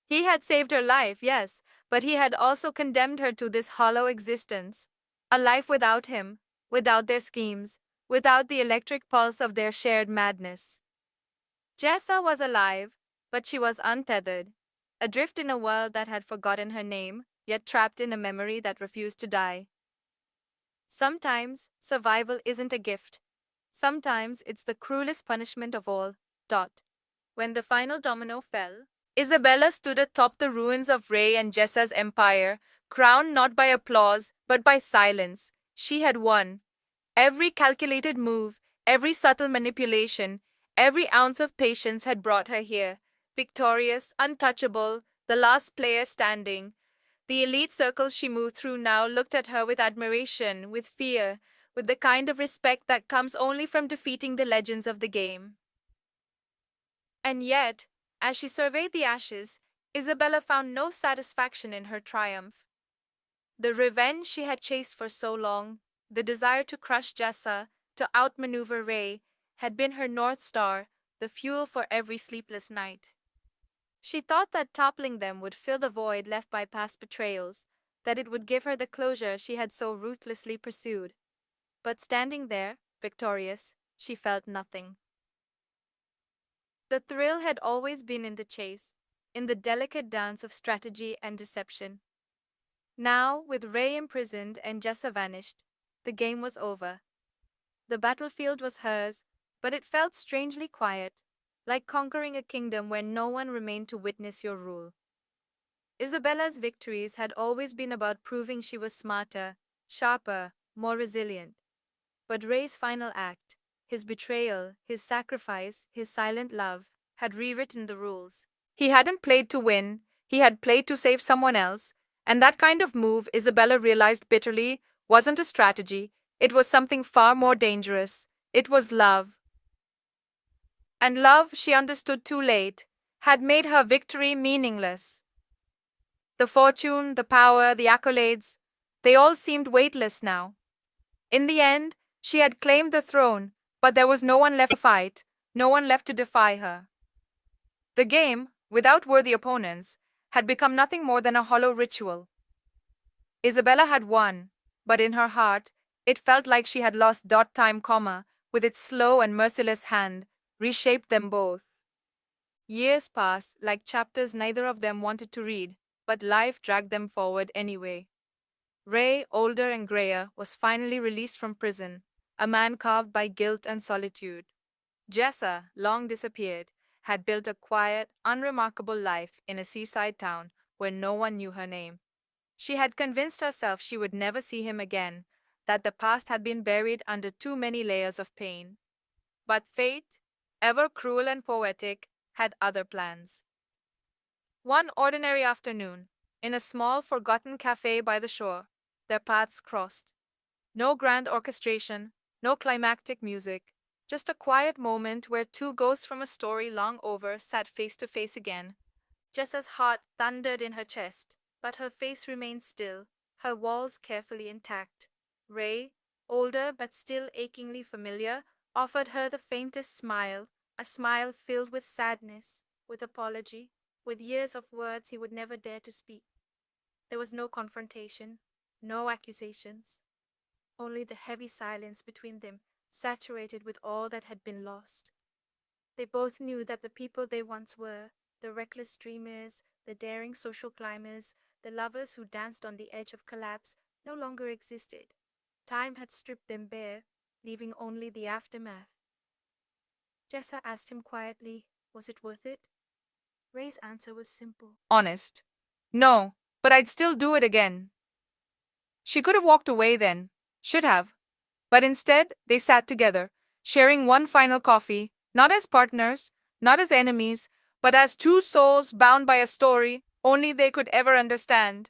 He had saved her life, yes, but he had also condemned her to this hollow existence. A life without him, without their schemes, without the electric pulse of their shared madness. Jessa was alive, but she was untethered, adrift in a world that had forgotten her name, yet trapped in a memory that refused to die. Sometimes survival isn't a gift. Sometimes it's the cruelest punishment of all. Dot. When the final domino fell, Isabella stood atop the ruins of Ray and Jessa's empire, crowned not by applause, but by silence. She had won. Every calculated move, every subtle manipulation, every ounce of patience had brought her here, victorious, untouchable, the last player standing. The elite circles she moved through now looked at her with admiration, with fear, with the kind of respect that comes only from defeating the legends of the game. And yet, as she surveyed the ashes, Isabella found no satisfaction in her triumph. The revenge she had chased for so long, the desire to crush Jessa, to outmaneuver Ray, had been her North Star, the fuel for every sleepless night. She thought that toppling them would fill the void left by past betrayals, that it would give her the closure she had so ruthlessly pursued. But standing there, victorious, she felt nothing. The thrill had always been in the chase, in the delicate dance of strategy and deception. Now, with Ray imprisoned and Jessa vanished, the game was over. The battlefield was hers, but it felt strangely quiet, like conquering a kingdom where no one remained to witness your rule. Isabella's victories had always been about proving she was smarter, sharper, more resilient. But Ray's final act, his betrayal, his sacrifice, his silent love, had rewritten the rules. He hadn't played to win, he had played to save someone else, and that kind of move, Isabella realized bitterly, wasn't a strategy, it was something far more dangerous. It was love. And love, she understood too late, had made her victory meaningless. The fortune, the power, the accolades, they all seemed weightless now. In the end, she had claimed the throne, but there was no one left to fight, no one left to defy her. The game, without worthy opponents, had become nothing more than a hollow ritual. Isabella had won, but in her heart, it felt like she had lost. Time, with its slow and merciless hand, reshaped them both. Years passed like chapters neither of them wanted to read, but life dragged them forward anyway. Ray, older and grayer, was finally released from prison, a man carved by guilt and solitude. Jessa, long disappeared, had built a quiet, unremarkable life in a seaside town where no one knew her name. She had convinced herself she would never see him again, that the past had been buried under too many layers of pain. But fate, ever cruel and poetic, had other plans. One ordinary afternoon, in a small, forgotten cafe by the shore, their paths crossed. No grand orchestration, no climactic music, just a quiet moment where two ghosts from a story long over sat face to face again. Jessa's heart thundered in her chest, but her face remained still, her walls carefully intact. Ray, older but still achingly familiar, offered her the faintest smile, a smile filled with sadness, with apology, with years of words he would never dare to speak. There was no confrontation, no accusations, only the heavy silence between them, saturated with all that had been lost. They both knew that the people they once were, the reckless dreamers, the daring social climbers, the lovers who danced on the edge of collapse, no longer existed. Time had stripped them bare, leaving only the aftermath. Jessa asked him quietly, was it worth it? Ray's answer was simple. Honest. No, but I'd still do it again. She could have walked away then. Should have. But instead, they sat together, sharing one final coffee, not as partners, not as enemies, but as two souls bound by a story only they could ever understand.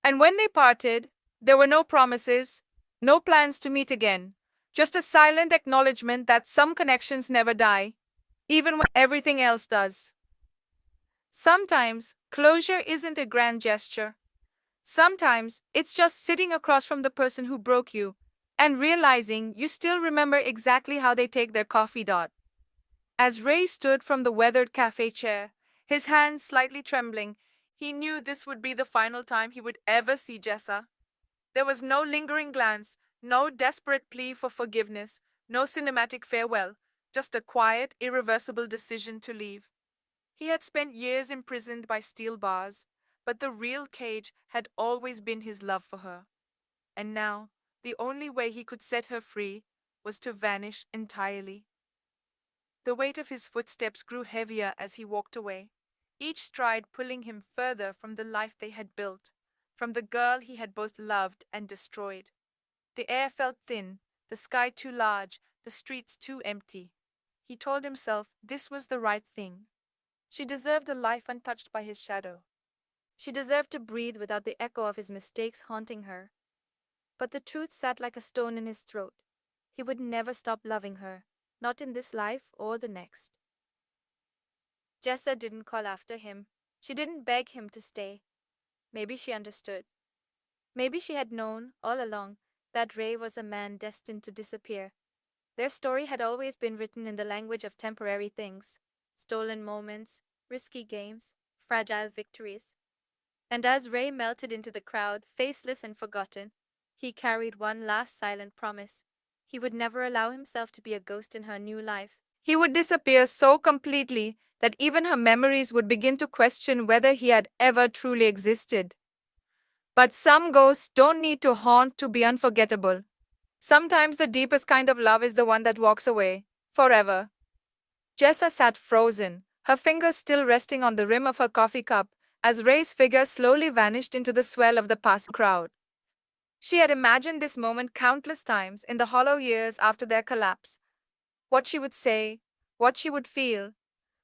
And when they parted, there were no promises, no plans to meet again, just a silent acknowledgement that some connections never die, even when everything else does. Sometimes, closure isn't a grand gesture. Sometimes, it's just sitting across from the person who broke you and realizing you still remember exactly how they take their coffee dot. As Ray stood from the weathered cafe chair, his hands slightly trembling, he knew this would be the final time he would ever see Jessa. There was no lingering glance, no desperate plea for forgiveness, no cinematic farewell, just a quiet, irreversible decision to leave. He had spent years imprisoned by steel bars, but the real cage had always been his love for her. And now, the only way he could set her free was to vanish entirely. The weight of his footsteps grew heavier as he walked away, each stride pulling him further from the life they had built, from the girl he had both loved and destroyed. The air felt thin, the sky too large, the streets too empty. He told himself this was the right thing. She deserved a life untouched by his shadow. She deserved to breathe without the echo of his mistakes haunting her. But the truth sat like a stone in his throat. He would never stop loving her, not in this life or the next. Jessa didn't call after him. She didn't beg him to stay. Maybe she understood. Maybe she had known, all along, that Ray was a man destined to disappear. Their story had always been written in the language of temporary things, stolen moments, risky games, fragile victories. And as Ray melted into the crowd, faceless and forgotten, he carried one last silent promise. He would never allow himself to be a ghost in her new life. He would disappear so completely that even her memories would begin to question whether he had ever truly existed. But some ghosts don't need to haunt to be unforgettable. Sometimes the deepest kind of love is the one that walks away, forever. Jessa sat frozen, her fingers still resting on the rim of her coffee cup, as Ray's figure slowly vanished into the swell of the passing crowd. She had imagined this moment countless times in the hollow years after their collapse. What she would say, what she would feel,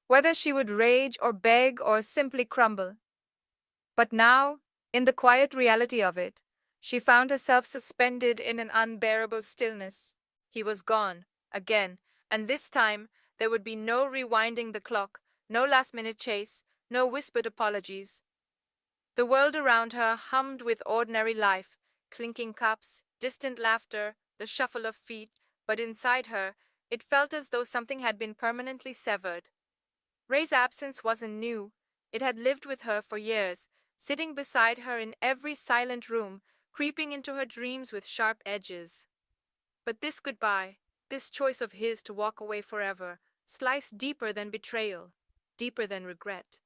whether she would rage or beg or simply crumble. But now, in the quiet reality of it, she found herself suspended in an unbearable stillness. He was gone, again, and this time there would be no rewinding the clock, no last-minute chase, no whispered apologies. The world around her hummed with ordinary life, clinking cups, distant laughter, the shuffle of feet, but inside her, it felt as though something had been permanently severed. Ray's absence wasn't new. It had lived with her for years, sitting beside her in every silent room, creeping into her dreams with sharp edges. But this goodbye, this choice of his to walk away forever, sliced deeper than betrayal, deeper than regret.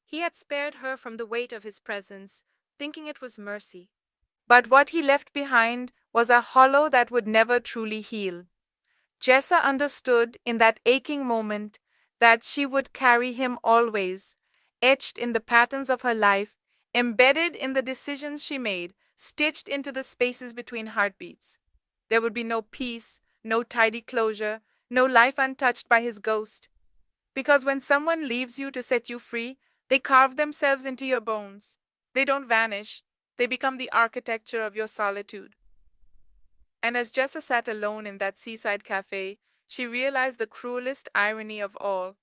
He had spared her from the weight of his presence, thinking it was mercy. But what he left behind was a hollow that would never truly heal. Jessa understood in that aching moment that she would carry him always, etched in the patterns of her life, embedded in the decisions she made, stitched into the spaces between heartbeats. There would be no peace, no tidy closure, no life untouched by his ghost. Because when someone leaves you to set you free, they carve themselves into your bones. They don't vanish. They become the architecture of your solitude. And as Jessa sat alone in that seaside cafe, she realized the cruelest irony of all.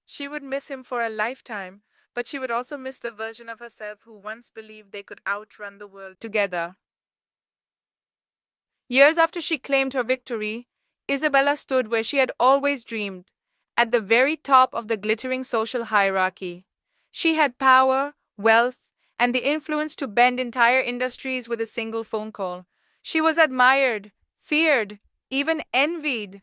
She would miss him for a lifetime, but she would also miss the version of herself who once believed they could outrun the world together. Years after she claimed her victory, Isabella stood where she had always dreamed, at the very top of the glittering social hierarchy. She had power, wealth, and the influence to bend entire industries with a single phone call. She was admired, feared, even envied.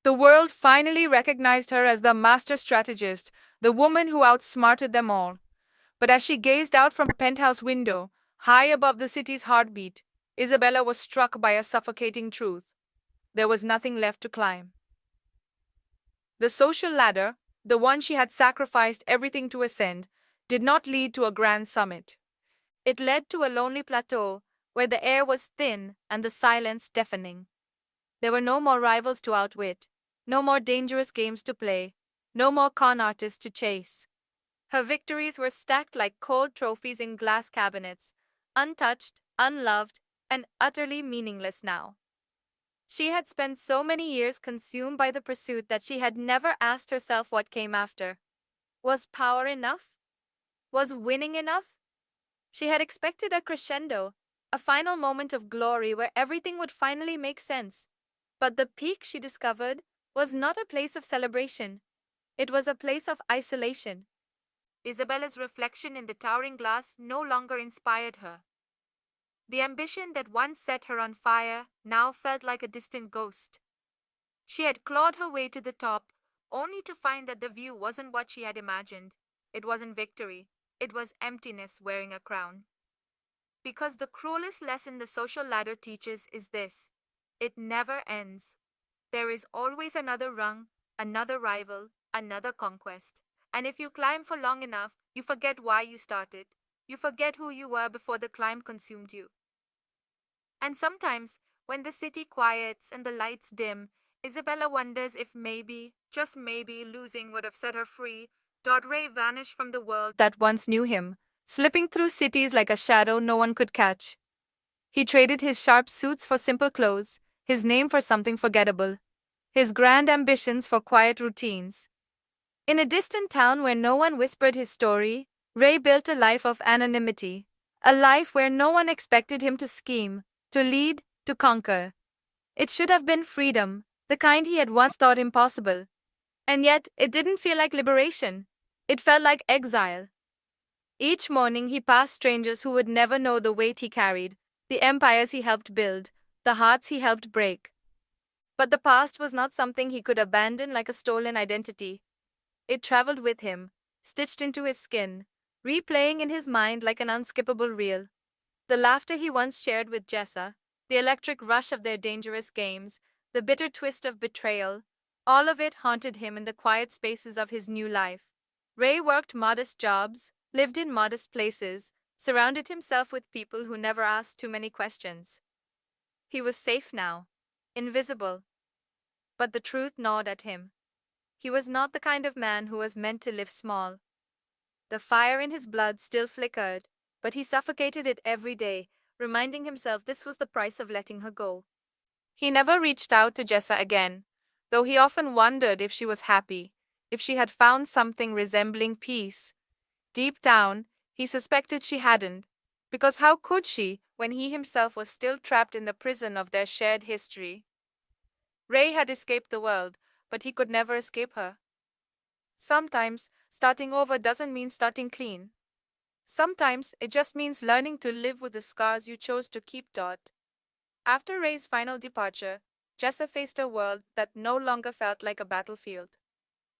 The world finally recognized her as the master strategist, the woman who outsmarted them all. But as she gazed out from her penthouse window, high above the city's heartbeat, Isabella was struck by a suffocating truth. There was nothing left to climb. The social ladder, the one she had sacrificed everything to ascend, did not lead to a grand summit. It led to a lonely plateau where the air was thin and the silence deafening. There were no more rivals to outwit, no more dangerous games to play, no more con artists to chase. Her victories were stacked like cold trophies in glass cabinets, untouched, unloved, and utterly meaningless now. She had spent so many years consumed by the pursuit that she had never asked herself what came after. Was power enough? Was winning enough? She had expected a crescendo, a final moment of glory where everything would finally make sense. But the peak, she discovered, was not a place of celebration. It was a place of isolation. Isabella's reflection in the towering glass no longer inspired her. The ambition that once set her on fire now felt like a distant ghost. She had clawed her way to the top, only to find that the view wasn't what she had imagined. It wasn't victory. It was emptiness wearing a crown. Because the cruelest lesson the social ladder teaches is this: it never ends. There is always another rung, another rival, another conquest. And if you climb for long enough, you forget why you started. You forget who you were before the climb consumed you. And sometimes, when the city quiets and the lights dim, Isabella wonders if maybe, just maybe, losing would have set her free. Ray vanished from the world that once knew him, slipping through cities like a shadow no one could catch. He traded his sharp suits for simple clothes, his name for something forgettable, his grand ambitions for quiet routines. In a distant town where no one whispered his story, Ray built a life of anonymity, a life where no one expected him to scheme, to lead, to conquer. It should have been freedom, the kind he had once thought impossible. And yet, it didn't feel like liberation. It felt like exile. Each morning he passed strangers who would never know the weight he carried, the empires he helped build, the hearts he helped break. But the past was not something he could abandon like a stolen identity. It traveled with him, stitched into his skin, replaying in his mind like an unskippable reel. The laughter he once shared with Jessa, the electric rush of their dangerous games, the bitter twist of betrayal, all of it haunted him in the quiet spaces of his new life. Ray worked modest jobs, lived in modest places, surrounded himself with people who never asked too many questions. He was safe now, invisible. But the truth gnawed at him. He was not the kind of man who was meant to live small. The fire in his blood still flickered, but he suffocated it every day, reminding himself this was the price of letting her go. He never reached out to Jessa again, though he often wondered if she was happy, if she had found something resembling peace. Deep down, he suspected she hadn't, because how could she when he himself was still trapped in the prison of their shared history? Ray had escaped the world, but he could never escape her. Sometimes, starting over doesn't mean starting clean. Sometimes, it just means learning to live with the scars you chose to keep. After Ray's final departure, Jessa faced a world that no longer felt like a battlefield.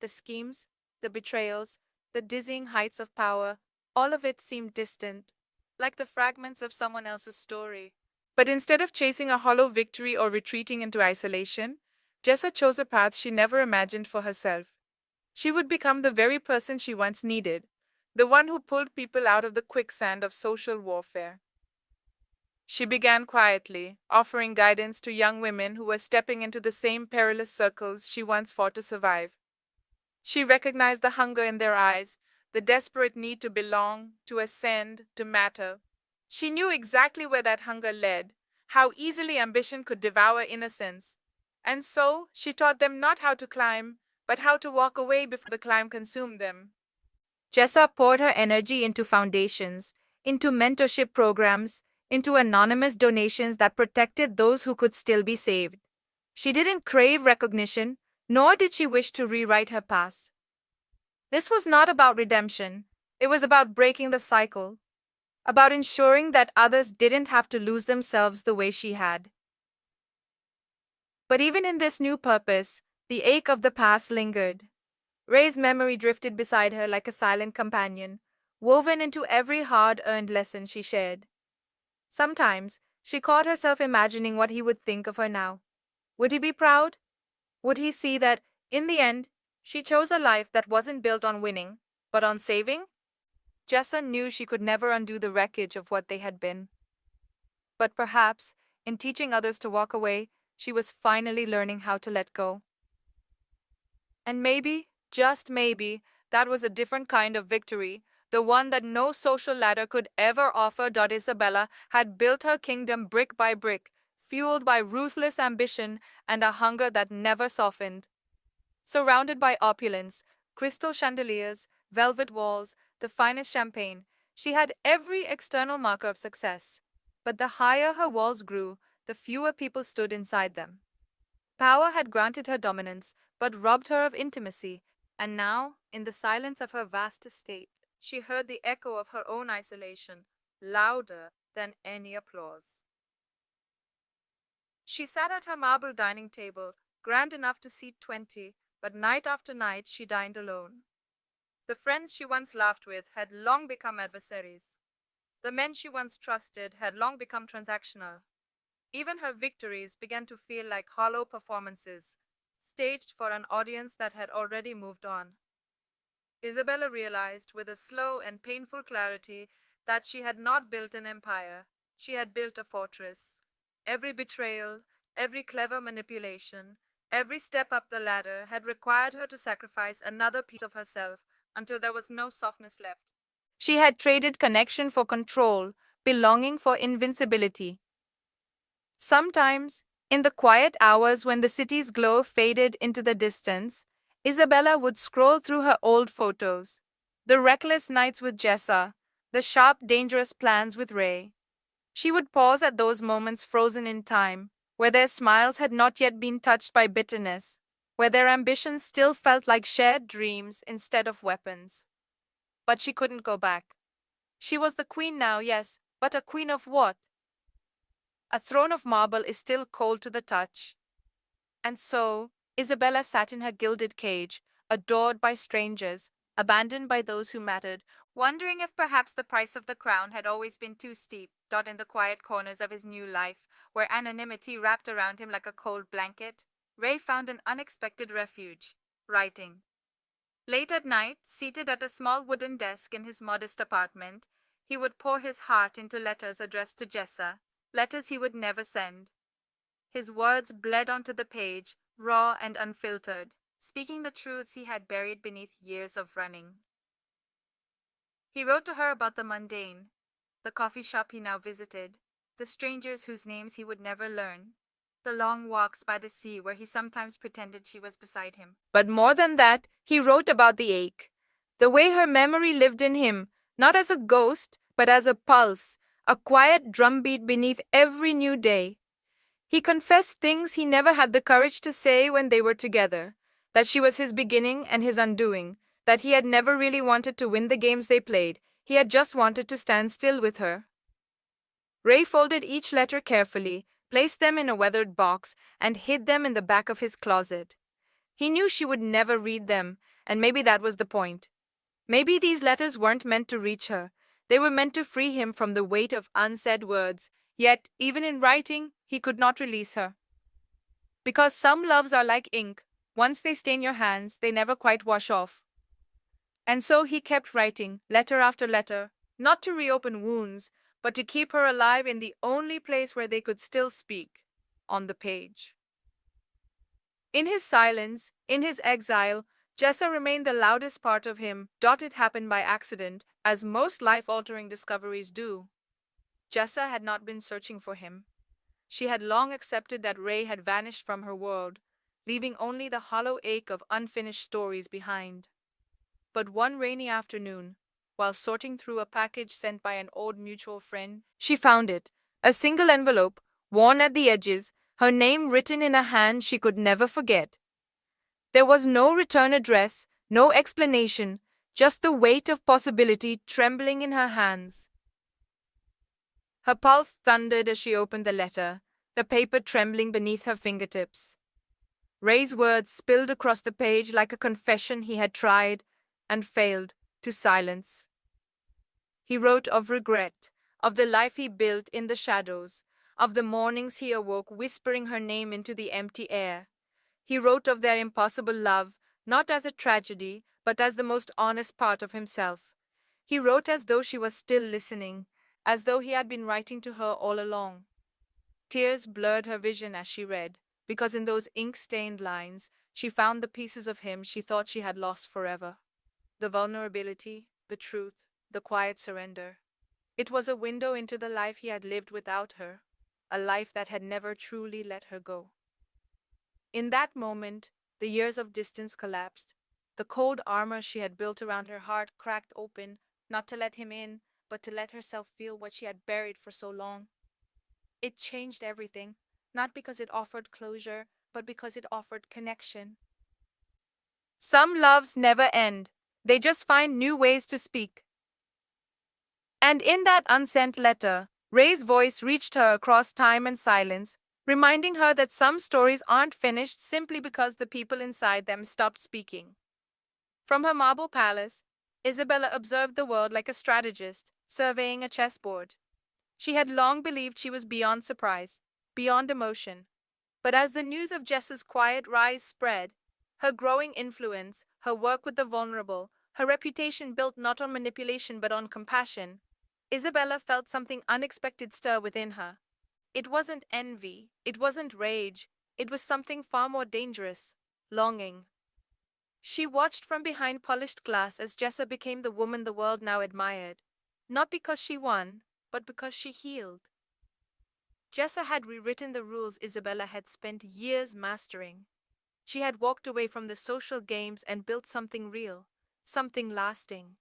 The schemes, the betrayals, the dizzying heights of power, all of it seemed distant, like the fragments of someone else's story. But instead of chasing a hollow victory or retreating into isolation, Jessa chose a path she never imagined for herself. She would become the very person she once needed, the one who pulled people out of the quicksand of social warfare. She began quietly, offering guidance to young women who were stepping into the same perilous circles she once fought to survive. She recognized the hunger in their eyes, the desperate need to belong, to ascend, to matter. She knew exactly where that hunger led, how easily ambition could devour innocence. And so, she taught them not how to climb, but how to walk away before the climb consumed them. Jessa poured her energy into foundations, into mentorship programs, into anonymous donations that protected those who could still be saved. She didn't crave recognition, nor did she wish to rewrite her past. This was not about redemption. It was about breaking the cycle, about ensuring that others didn't have to lose themselves the way she had. But even in this new purpose, the ache of the past lingered. Ray's memory drifted beside her like a silent companion, woven into every hard-earned lesson she shared. Sometimes, she caught herself imagining what he would think of her now. Would he be proud? Would he see that, in the end, She chose a life that wasn't built on winning, but on saving. Jessa knew she could never undo the wreckage of what they had been. But perhaps, in teaching others to walk away, she was finally learning how to let go. And maybe, just maybe, that was a different kind of victory, the one that no social ladder could ever offer. Isabella had built her kingdom brick by brick, fueled by ruthless ambition and a hunger that never softened. Surrounded by opulence, crystal chandeliers, velvet walls, the finest champagne, she had every external marker of success. But the higher her walls grew, the fewer people stood inside them. Power had granted her dominance, but robbed her of intimacy, and now, in the silence of her vast estate, she heard the echo of her own isolation, louder than any applause. She sat at her marble dining table, grand enough to seat 20, but night after night she dined alone. The friends she once laughed with had long become adversaries. The men she once trusted had long become transactional. Even her victories began to feel like hollow performances, staged for an audience that had already moved on. Isabella realized with a slow and painful clarity that she had not built an empire, she had built a fortress. Every betrayal, every clever manipulation, every step up the ladder had required her to sacrifice another piece of herself until there was no softness left. She had traded connection for control, belonging for invincibility. Sometimes, in the quiet hours when the city's glow faded into the distance, Isabella would scroll through her old photos. The reckless nights with Jessa, the sharp, dangerous plans with Ray. She would pause at those moments frozen in time, where their smiles had not yet been touched by bitterness, where their ambitions still felt like shared dreams instead of weapons. But she couldn't go back. She was the queen now, yes, but a queen of what? A throne of marble is still cold to the touch. And so, Isabella sat in her gilded cage, adored by strangers, abandoned by those who mattered, wondering if perhaps the price of the crown had always been too steep. In the quiet corners of his new life, where anonymity wrapped around him like a cold blanket, Ray found an unexpected refuge: writing. Late at night, seated at a small wooden desk in his modest apartment, he would pour his heart into letters addressed to Jessa, letters he would never send. His words bled onto the page, raw and unfiltered, speaking the truths he had buried beneath years of running. He wrote to her about the mundane, the coffee shop he now visited, the strangers whose names he would never learn, the long walks by the sea where he sometimes pretended she was beside him. But more than that, he wrote about the ache, the way her memory lived in him, not as a ghost, but as a pulse, a quiet drumbeat beneath every new day. He confessed things he never had the courage to say when they were together, that she was his beginning and his undoing, that he had never really wanted to win the games they played, he had just wanted to stand still with her. Ray folded each letter carefully, placed them in a weathered box, and hid them in the back of his closet. He knew she would never read them, and maybe that was the point. Maybe these letters weren't meant to reach her. They were meant to free him from the weight of unsaid words. Yet, even in writing, he could not release her. Because some loves are like ink. Once they stain your hands, they never quite wash off. And so he kept writing, letter after letter, not to reopen wounds, but to keep her alive in the only place where they could still speak, on the page. In his silence, in his exile, Jessa remained the loudest part of him. It happened by accident, as most life-altering discoveries do. Jessa had not been searching for him. She had long accepted that Ray had vanished from her world, leaving only the hollow ache of unfinished stories behind. But one rainy afternoon, while sorting through a package sent by an old mutual friend, she found it, a single envelope, worn at the edges, her name written in a hand she could never forget. There was no return address, no explanation, just the weight of possibility trembling in her hands. Her pulse thundered as she opened the letter, the paper trembling beneath her fingertips. Ray's words spilled across the page like a confession he had tried and failed to silence. He wrote of regret, of the life he built in the shadows, of the mornings he awoke whispering her name into the empty air. He wrote of their impossible love, not as a tragedy, but as the most honest part of himself. He wrote as though she was still listening, as though he had been writing to her all along. Tears blurred her vision as she read, because in those ink-stained lines, she found the pieces of him she thought she had lost forever. The vulnerability, the truth, the quiet surrender. It was a window into the life he had lived without her, a life that had never truly let her go. In that moment, the years of distance collapsed. The cold armor she had built around her heart cracked open, not to let him in, but to let herself feel what she had buried for so long. It changed everything, not because it offered closure, but because it offered connection. Some loves never end, they just find new ways to speak. And in that unsent letter, Ray's voice reached her across time and silence, reminding her that some stories aren't finished simply because the people inside them stopped speaking. From her marble palace, Isabella observed the world like a strategist, surveying a chessboard. She had long believed she was beyond surprise, beyond emotion. But as the news of Jess's quiet rise spread, her growing influence, her work with the vulnerable, her reputation built not on manipulation but on compassion, Isabella felt something unexpected stir within her. It wasn't envy, it wasn't rage, it was something far more dangerous, longing. She watched from behind polished glass as Jessa became the woman the world now admired, not because she won, but because she healed. Jessa had rewritten the rules Isabella had spent years mastering. She had walked away from the social games and built something real, something lasting.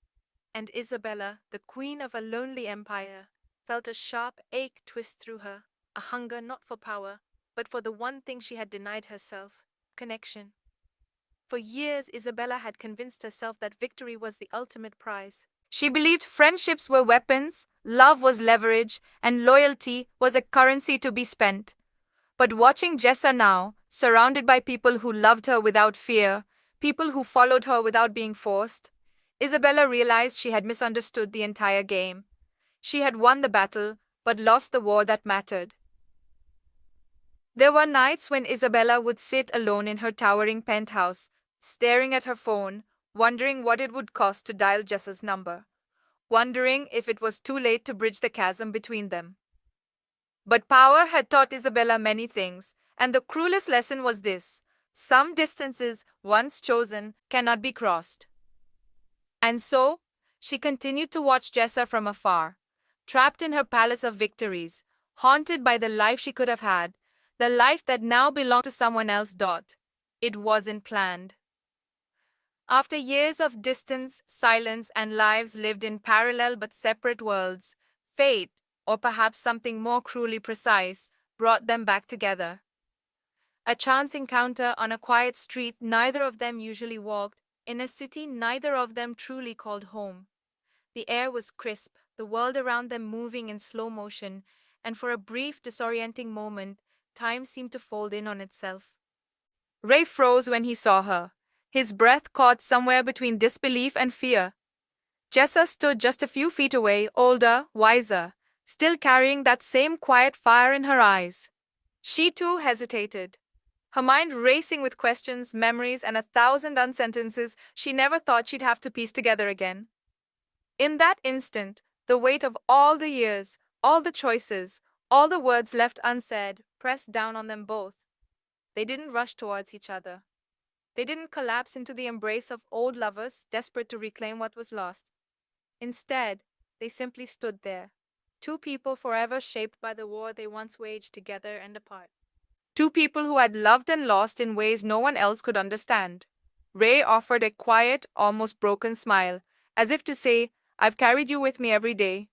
And Isabella, the queen of a lonely empire, felt a sharp ache twist through her, a hunger not for power, but for the one thing she had denied herself, connection. For years, Isabella had convinced herself that victory was the ultimate prize. She believed friendships were weapons, love was leverage, and loyalty was a currency to be spent. But watching Jessa now, surrounded by people who loved her without fear, people who followed her without being forced, Isabella realized she had misunderstood the entire game. She had won the battle, but lost the war that mattered. There were nights when Isabella would sit alone in her towering penthouse, staring at her phone, wondering what it would cost to dial Jessa's number, wondering if it was too late to bridge the chasm between them. But power had taught Isabella many things, and the cruelest lesson was this: some distances, once chosen, cannot be crossed. And so, she continued to watch Jessa from afar, trapped in her palace of victories, haunted by the life she could have had, the life that now belonged to someone else. It wasn't planned. After years of distance, silence, and lives lived in parallel but separate worlds, fate, or perhaps something more cruelly precise, brought them back together. A chance encounter on a quiet street neither of them usually walked, in a city neither of them truly called home. The air was crisp, the world around them moving in slow motion, and for a brief, disorienting moment, time seemed to fold in on itself. Ray froze when he saw her, his breath caught somewhere between disbelief and fear. Jessa stood just a few feet away, older, wiser, still carrying that same quiet fire in her eyes. She too hesitated, her mind racing with questions, memories, and 1,000 unsentences she never thought she'd have to piece together again. In that instant, the weight of all the years, all the choices, all the words left unsaid, pressed down on them both. They didn't rush towards each other. They didn't collapse into the embrace of old lovers desperate to reclaim what was lost. Instead, they simply stood there, two people forever shaped by the war they once waged together and apart. Two people who had loved and lost in ways no one else could understand. Ray offered a quiet, almost broken smile, as if to say, "I've carried you with me every day."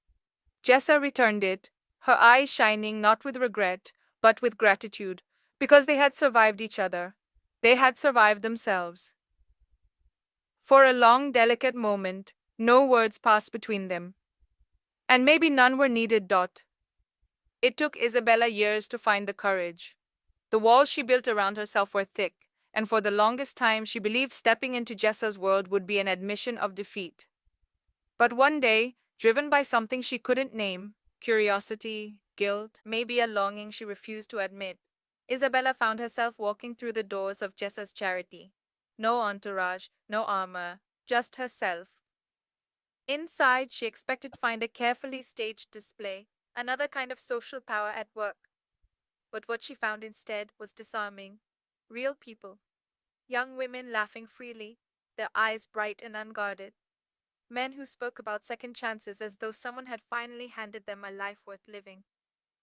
Jessa returned it, her eyes shining not with regret, but with gratitude, because they had survived each other. They had survived themselves. For a long, delicate moment, no words passed between them. And maybe none were needed. It took Isabella years to find the courage. The walls she built around herself were thick, and for the longest time she believed stepping into Jessa's world would be an admission of defeat. But one day, driven by something she couldn't name, curiosity, guilt, maybe a longing she refused to admit, Isabella found herself walking through the doors of Jessa's charity. No entourage, no armor, just herself. Inside, she expected to find a carefully staged display, another kind of social power at work. But what she found instead was disarming. Real people. Young women laughing freely, their eyes bright and unguarded. Men who spoke about second chances as though someone had finally handed them a life worth living.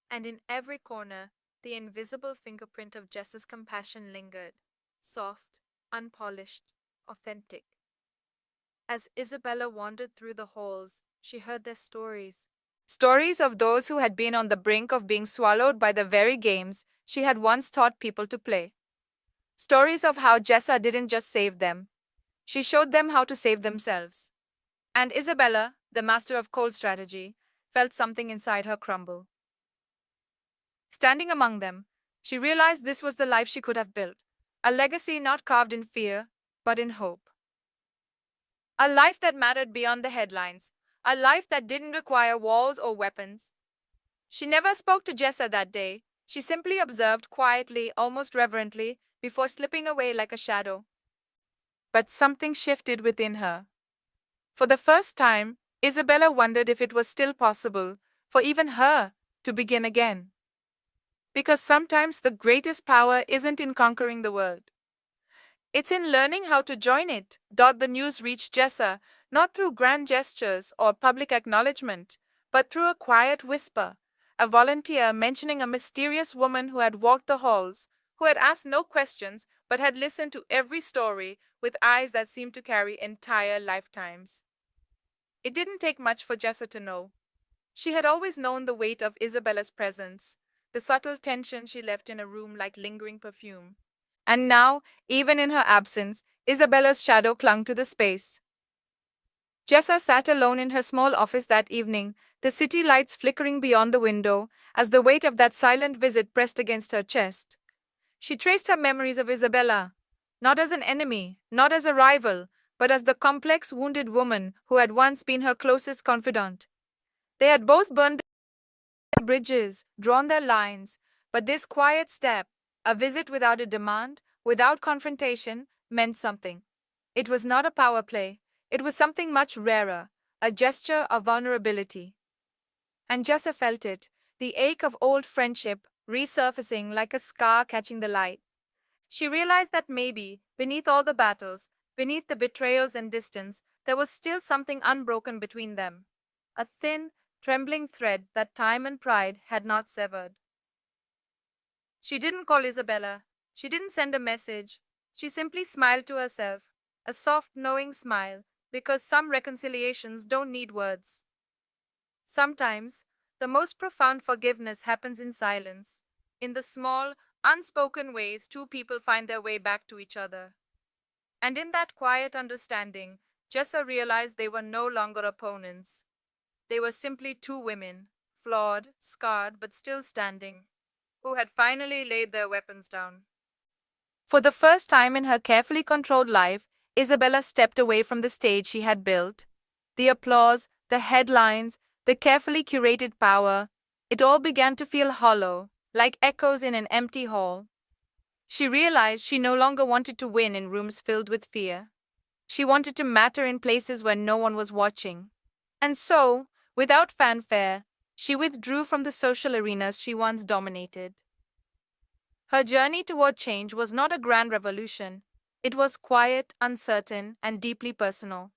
And in every corner, the invisible fingerprint of Jess's compassion lingered. Soft, unpolished, authentic. As Isabella wandered through the halls, she heard their stories. Stories of those who had been on the brink of being swallowed by the very games she had once taught people to play. Stories of how Jessa didn't just save them, she showed them how to save themselves. And Isabella, the master of cold strategy, felt something inside her crumble. Standing among them, she realized this was the life she could have built, a legacy not carved in fear, but in hope. A life that mattered beyond the headlines, a life that didn't require walls or weapons. She never spoke to Jessa that day. She simply observed quietly, almost reverently, before slipping away like a shadow. But something shifted within her. For the first time, Isabella wondered if it was still possible for even her to begin again. Because sometimes the greatest power isn't in conquering the world. It's in learning how to join it. The news reached Jessa, not through grand gestures or public acknowledgement, but through a quiet whisper, a volunteer mentioning a mysterious woman who had walked the halls, who had asked no questions but had listened to every story with eyes that seemed to carry entire lifetimes. It didn't take much for Jessa to know. She had always known the weight of Isabella's presence, the subtle tension she left in a room like lingering perfume. And now, even in her absence, Isabella's shadow clung to the space. Jessa sat alone in her small office that evening, the city lights flickering beyond the window, as the weight of that silent visit pressed against her chest. She traced her memories of Isabella, not as an enemy, not as a rival, but as the complex, wounded woman who had once been her closest confidant. They had both burned their bridges, drawn their lines, but this quiet step, a visit without a demand, without confrontation, meant something. It was not a power play, it was something much rarer, a gesture of vulnerability. And Jessa felt it, the ache of old friendship resurfacing like a scar catching the light. She realized that maybe, beneath all the battles, beneath the betrayals and distance, there was still something unbroken between them. A thin, trembling thread that time and pride had not severed. She didn't call Isabella. She didn't send a message. She simply smiled to herself, a soft, knowing smile, because some reconciliations don't need words. Sometimes, the most profound forgiveness happens in silence, in the small, unspoken ways two people find their way back to each other. And in that quiet understanding, Jessa realized they were no longer opponents. They were simply two women, flawed, scarred, but still standing, who had finally laid their weapons down. For the first time in her carefully controlled life, Isabella stepped away from the stage she had built. The applause, the headlines, the carefully curated power, it all began to feel hollow, like echoes in an empty hall. She realized she no longer wanted to win in rooms filled with fear. She wanted to matter in places where no one was watching. And so, without fanfare, she withdrew from the social arenas she once dominated. Her journey toward change was not a grand revolution. It was quiet, uncertain, and deeply personal.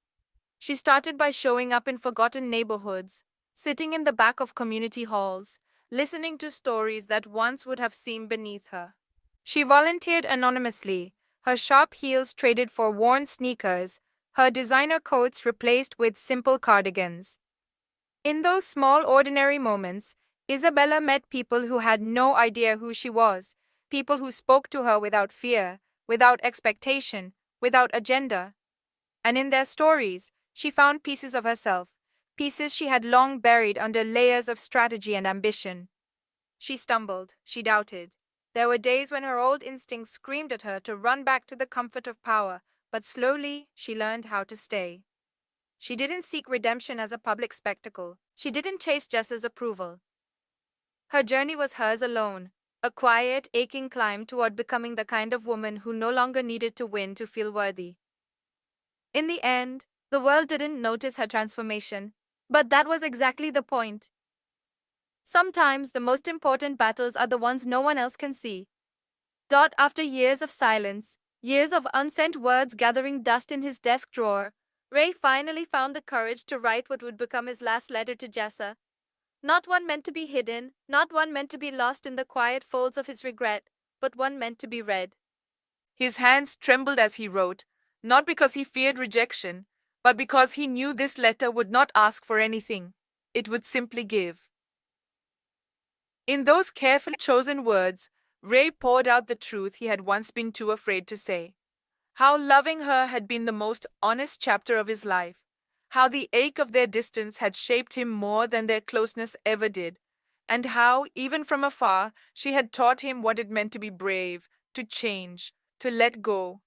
She started by showing up in forgotten neighborhoods, sitting in the back of community halls, listening to stories that once would have seemed beneath her. She volunteered anonymously, her sharp heels traded for worn sneakers, her designer coats replaced with simple cardigans. In those small, ordinary moments, Isabella met people who had no idea who she was, people who spoke to her without fear, without expectation, without agenda. And in their stories, she found pieces of herself, pieces she had long buried under layers of strategy and ambition. She stumbled, she doubted. There were days when her old instincts screamed at her to run back to the comfort of power, but slowly she learned how to stay. She didn't seek redemption as a public spectacle. She didn't chase Jess's approval. Her journey was hers alone, A quiet, aching climb toward becoming the kind of woman who no longer needed to win to feel worthy. In the end, the world didn't notice her transformation, but that was exactly the point. Sometimes the most important battles are the ones no one else can see. After years of silence, years of unsent words gathering dust in his desk drawer, Ray finally found the courage to write what would become his last letter to Jessa. Not one meant to be hidden, not one meant to be lost in the quiet folds of his regret, but one meant to be read. His hands trembled as he wrote, not because he feared rejection, but because he knew this letter would not ask for anything. It would simply give. In those carefully chosen words, Ray poured out the truth he had once been too afraid to say. How loving her had been the most honest chapter of his life. How the ache of their distance had shaped him more than their closeness ever did. And how, even from afar, she had taught him what it meant to be brave, to change, to let go.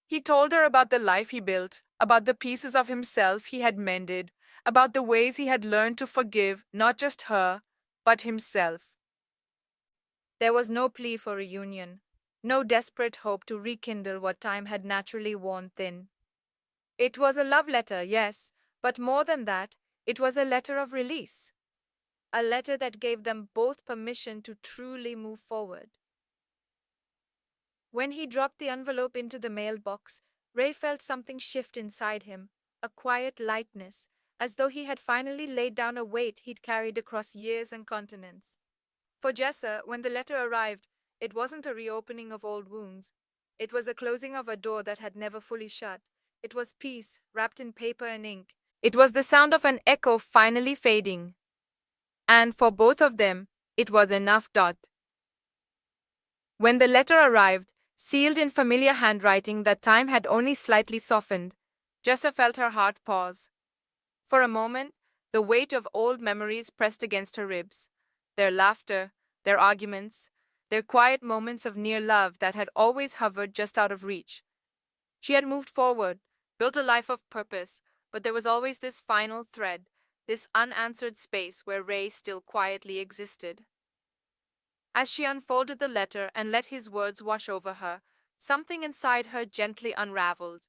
He told her about the life he built, about the pieces of himself he had mended, about the ways he had learned to forgive not just her, but himself. There was no plea for reunion, no desperate hope to rekindle what time had naturally worn thin. It was a love letter, yes, but more than that, it was a letter of release. A letter that gave them both permission to truly move forward. When he dropped the envelope into the mailbox, Ray felt something shift inside him, a quiet lightness, as though he had finally laid down a weight he'd carried across years and continents. For Jessa, when the letter arrived, it wasn't a reopening of old wounds. It was a closing of a door that had never fully shut. It was peace, wrapped in paper and ink. It was the sound of an echo finally fading. And for both of them, it was enough. When the letter arrived, sealed in familiar handwriting that time had only slightly softened, Jessa felt her heart pause. For a moment, the weight of old memories pressed against her ribs. Their laughter, their arguments, their quiet moments of near love that had always hovered just out of reach. She had moved forward, built a life of purpose, but there was always this final thread, this unanswered space where Ray still quietly existed. As she unfolded the letter and let his words wash over her, something inside her gently unraveled.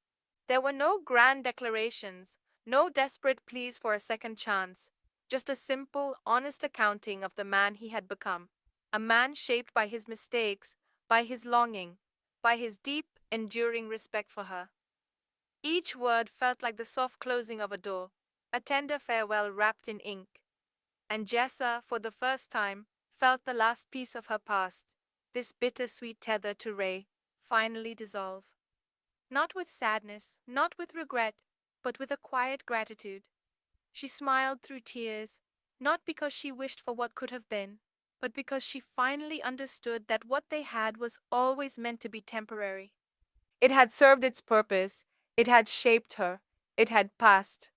There were no grand declarations, no desperate pleas for a second chance, just a simple, honest accounting of the man he had become. A man shaped by his mistakes, by his longing, by his deep, enduring respect for her. Each word felt like the soft closing of a door, a tender farewell wrapped in ink. And Jessa, for the first time, felt the last piece of her past, this bittersweet tether to Ray, finally dissolve. Not with sadness, not with regret, but with a quiet gratitude. She smiled through tears, not because she wished for what could have been, but because she finally understood that what they had was always meant to be temporary. It had served its purpose, it had shaped her, it had passed.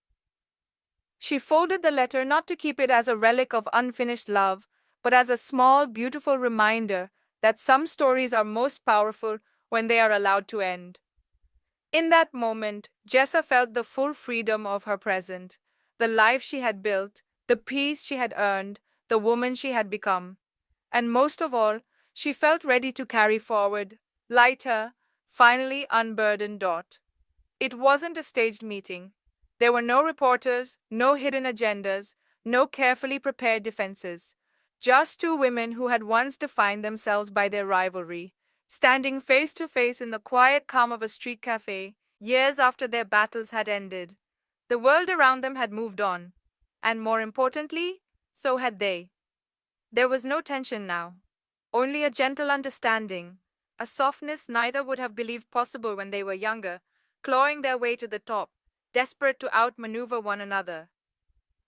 She folded the letter not to keep it as a relic of unfinished love, but as a small, beautiful reminder that some stories are most powerful when they are allowed to end. In that moment, Jessa felt the full freedom of her present, the life she had built, the peace she had earned, the woman she had become. And most of all, she felt ready to carry forward, lighter, finally unburdened. It wasn't a staged meeting. There were no reporters, no hidden agendas, no carefully prepared defenses. Just two women who had once defined themselves by their rivalry, standing face to face in the quiet calm of a street cafe, years after their battles had ended. The world around them had moved on, and more importantly, so had they. There was no tension now, only a gentle understanding, a softness neither would have believed possible when they were younger, clawing their way to the top, desperate to outmaneuver one another.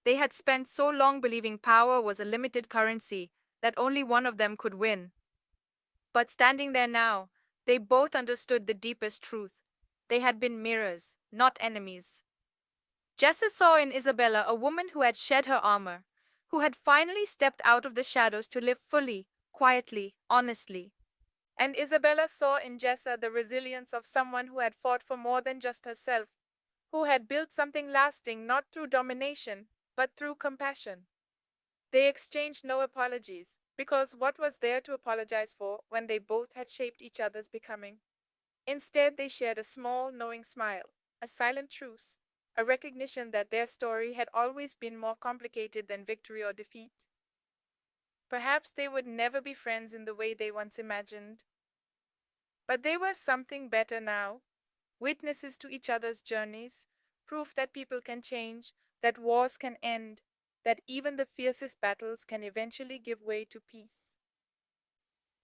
They had spent so long believing power was a limited currency, that only one of them could win. But standing there now, they both understood the deepest truth. They had been mirrors, not enemies. Jessa saw in Isabella a woman who had shed her armor, who had finally stepped out of the shadows to live fully, quietly, honestly. And Isabella saw in Jessa the resilience of someone who had fought for more than just herself, who had built something lasting not through domination, but through compassion. They exchanged no apologies, Because what was there to apologize for when they both had shaped each other's becoming? Instead, they shared a small, knowing smile, a silent truce, a recognition that their story had always been more complicated than victory or defeat. Perhaps they would never be friends in the way they once imagined, but they were something better now, witnesses to each other's journeys, proof that people can change, that wars can end, that even the fiercest battles can eventually give way to peace.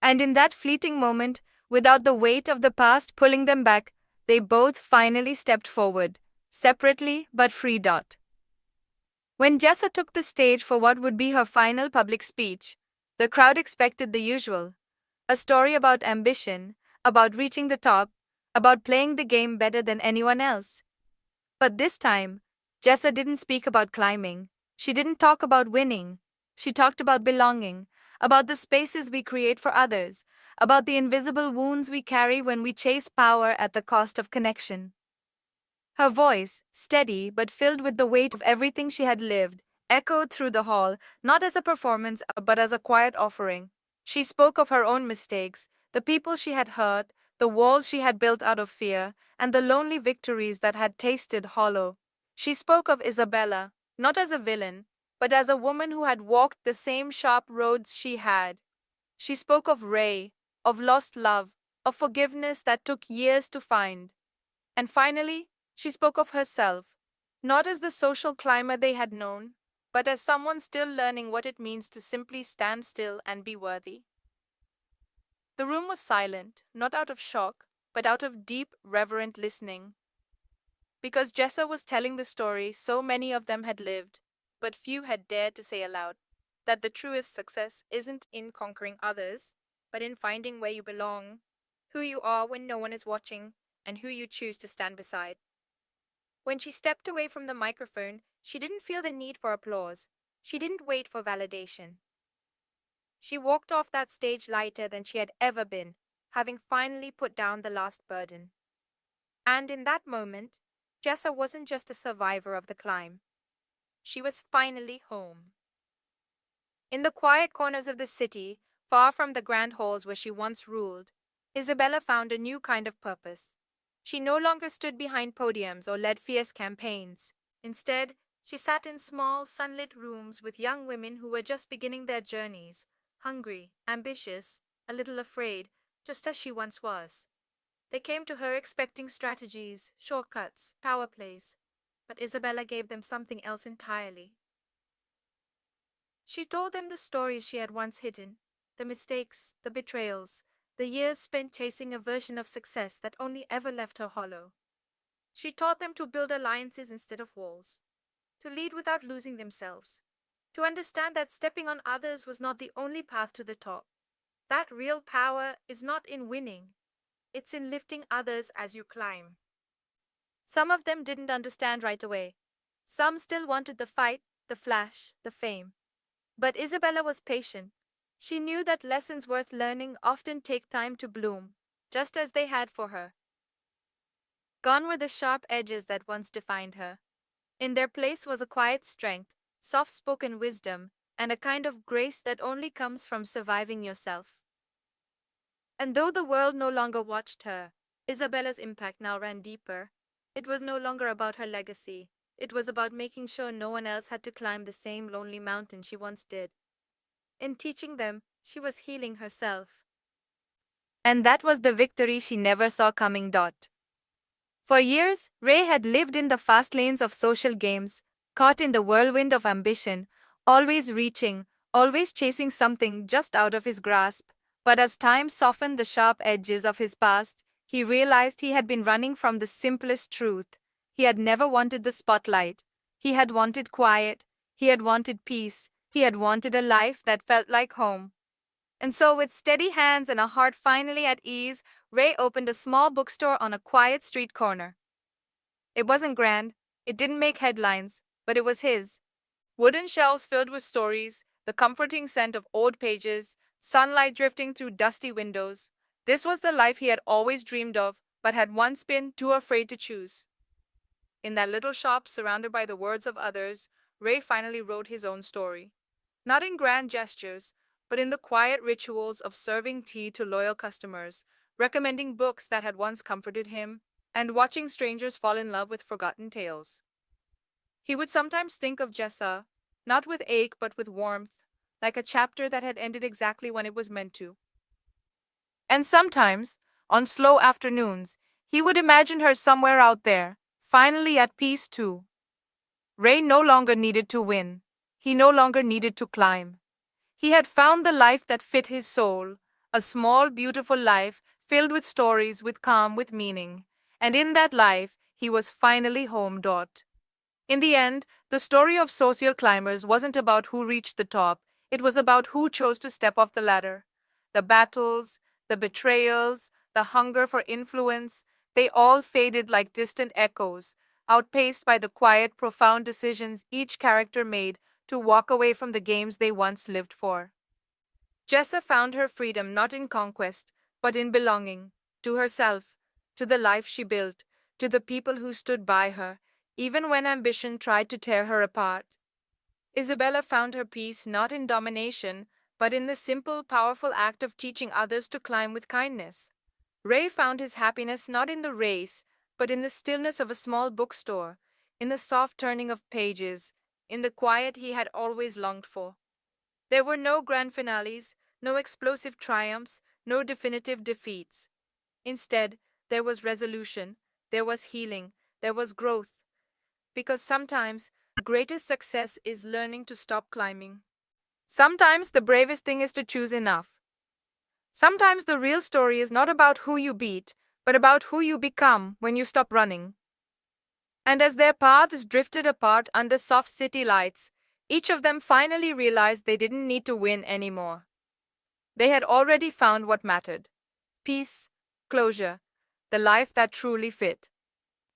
And in that fleeting moment, without the weight of the past pulling them back, they both finally stepped forward, separately but free. When Jessa took the stage for what would be her final public speech, the crowd expected the usual: a story about ambition, about reaching the top, about playing the game better than anyone else. But this time, Jessa didn't speak about climbing. She didn't talk about winning. She talked about belonging, about the spaces we create for others, about the invisible wounds we carry when we chase power at the cost of connection. Her voice, steady but filled with the weight of everything she had lived, echoed through the hall, not as a performance but as a quiet offering. She spoke of her own mistakes, the people she had hurt, the walls she had built out of fear, and the lonely victories that had tasted hollow. She spoke of Isabella, not as a villain, but as a woman who had walked the same sharp roads she had. She spoke of Ray, of lost love, of forgiveness that took years to find. And finally, she spoke of herself, not as the social climber they had known, but as someone still learning what it means to simply stand still and be worthy. The room was silent, not out of shock, but out of deep, reverent listening. Because Jessa was telling the story so many of them had lived, but few had dared to say aloud, that the truest success isn't in conquering others, but in finding where you belong, who you are when no one is watching, and who you choose to stand beside. When she stepped away from the microphone, she didn't feel the need for applause. She didn't wait for validation. She walked off that stage lighter than she had ever been, having finally put down the last burden. And in that moment, Jessa wasn't just a survivor of the climb. She was finally home. In the quiet corners of the city, far from the grand halls where she once ruled, Isabella found a new kind of purpose. She no longer stood behind podiums or led fierce campaigns. Instead, she sat in small, sunlit rooms with young women who were just beginning their journeys, hungry, ambitious, a little afraid, just as she once was. They came to her expecting strategies, shortcuts, power plays, but Isabella gave them something else entirely. She told them the stories she had once hidden, the mistakes, the betrayals, the years spent chasing a version of success that only ever left her hollow. She taught them to build alliances instead of walls, to lead without losing themselves, to understand that stepping on others was not the only path to the top. That real power is not in winning, it's in lifting others as you climb. Some of them didn't understand right away. Some still wanted the fight, the flash, the fame. But Isabella was patient. She knew that lessons worth learning often take time to bloom, just as they had for her. Gone were the sharp edges that once defined her. In their place was a quiet strength, soft-spoken wisdom, and a kind of grace that only comes from surviving yourself. And though the world no longer watched her, Isabella's impact now ran deeper. It was no longer about her legacy. It was about making sure no one else had to climb the same lonely mountain she once did. In teaching them, she was healing herself. And that was the victory she never saw coming. For years, Ray had lived in the fast lanes of social games, caught in the whirlwind of ambition, always reaching, always chasing something just out of his grasp. But as time softened the sharp edges of his past, he realized he had been running from the simplest truth. He had never wanted the spotlight. He had wanted quiet. He had wanted peace. He had wanted a life that felt like home. And so, with steady hands and a heart finally at ease, Ray opened a small bookstore on a quiet street corner. It wasn't grand, it didn't make headlines, but it was his. Wooden shelves filled with stories, the comforting scent of old pages, sunlight drifting through dusty windows. This was the life he had always dreamed of, but had once been too afraid to choose. In that little shop, surrounded by the words of others, Ray finally wrote his own story. Not in grand gestures, but in the quiet rituals of serving tea to loyal customers, recommending books that had once comforted him, and watching strangers fall in love with forgotten tales. He would sometimes think of Jessa, not with ache but with warmth, like a chapter that had ended exactly when it was meant to. And sometimes, on slow afternoons, he would imagine her somewhere out there, finally at peace too. Ray no longer needed to win. He no longer needed to climb. He had found the life that fit his soul, a small, beautiful life filled with stories, with calm, with meaning. And in that life, he was finally home. In the end, the story of Social Climbers wasn't about who reached the top, it was about who chose to step off the ladder. The battles, the betrayals, the hunger for influence, they all faded like distant echoes, outpaced by the quiet, profound decisions each character made to walk away from the games they once lived for. Jessa found her freedom not in conquest, but in belonging to herself, to the life she built, to the people who stood by her, even when ambition tried to tear her apart. Isabella found her peace not in domination, but in the simple, powerful act of teaching others to climb with kindness. Ray found his happiness not in the race, but in the stillness of a small bookstore, in the soft turning of pages, in the quiet he had always longed for. There were no grand finales, no explosive triumphs, no definitive defeats. Instead, there was resolution, there was healing, there was growth. Because sometimes the greatest success is learning to stop climbing. Sometimes the bravest thing is to choose enough. Sometimes the real story is not about who you beat, but about who you become when you stop running. And as their paths drifted apart under soft city lights, each of them finally realized they didn't need to win anymore. They had already found what mattered: peace, closure, the life that truly fit.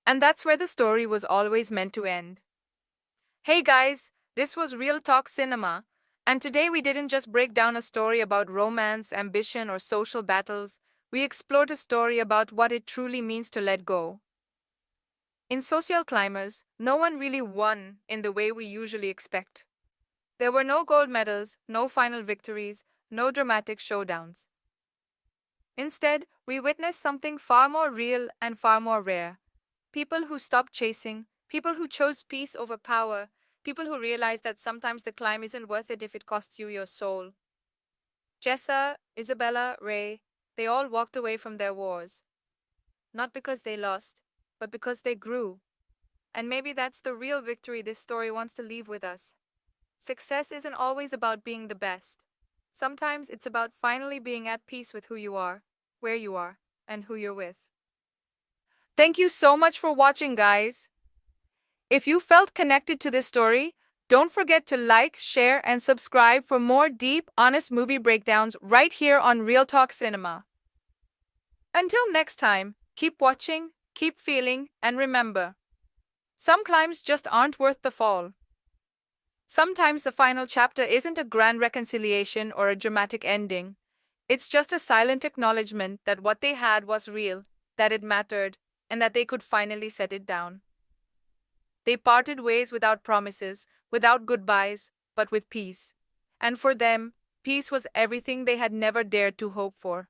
And that's where the story was always meant to end. Hey guys, this was Real Talk Cinema, and today we didn't just break down a story about romance, ambition, or social battles, we explored a story about what it truly means to let go. In Social Climbers, no one really won in the way we usually expect. There were no gold medals, no final victories, no dramatic showdowns. Instead, we witnessed something far more real and far more rare. People who stopped chasing, people who chose peace over power, people who realized that sometimes the climb isn't worth it if it costs you your soul. Jessa, Isabella, Ray, they all walked away from their wars. Not because they lost, but because they grew. And maybe that's the real victory this story wants to leave with us. Success isn't always about being the best. Sometimes it's about finally being at peace with who you are, where you are, and who you're with. Thank you so much for watching, guys. If you felt connected to this story, don't forget to like, share, and subscribe for more deep, honest movie breakdowns right here on Real Talk Cinema. Until next time, keep watching, keep feeling, and remember, some climbs just aren't worth the fall. Sometimes the final chapter isn't a grand reconciliation or a dramatic ending. It's just a silent acknowledgement that what they had was real, that it mattered, and that they could finally set it down. They parted ways without promises, without goodbyes, but with peace. And for them, peace was everything they had never dared to hope for.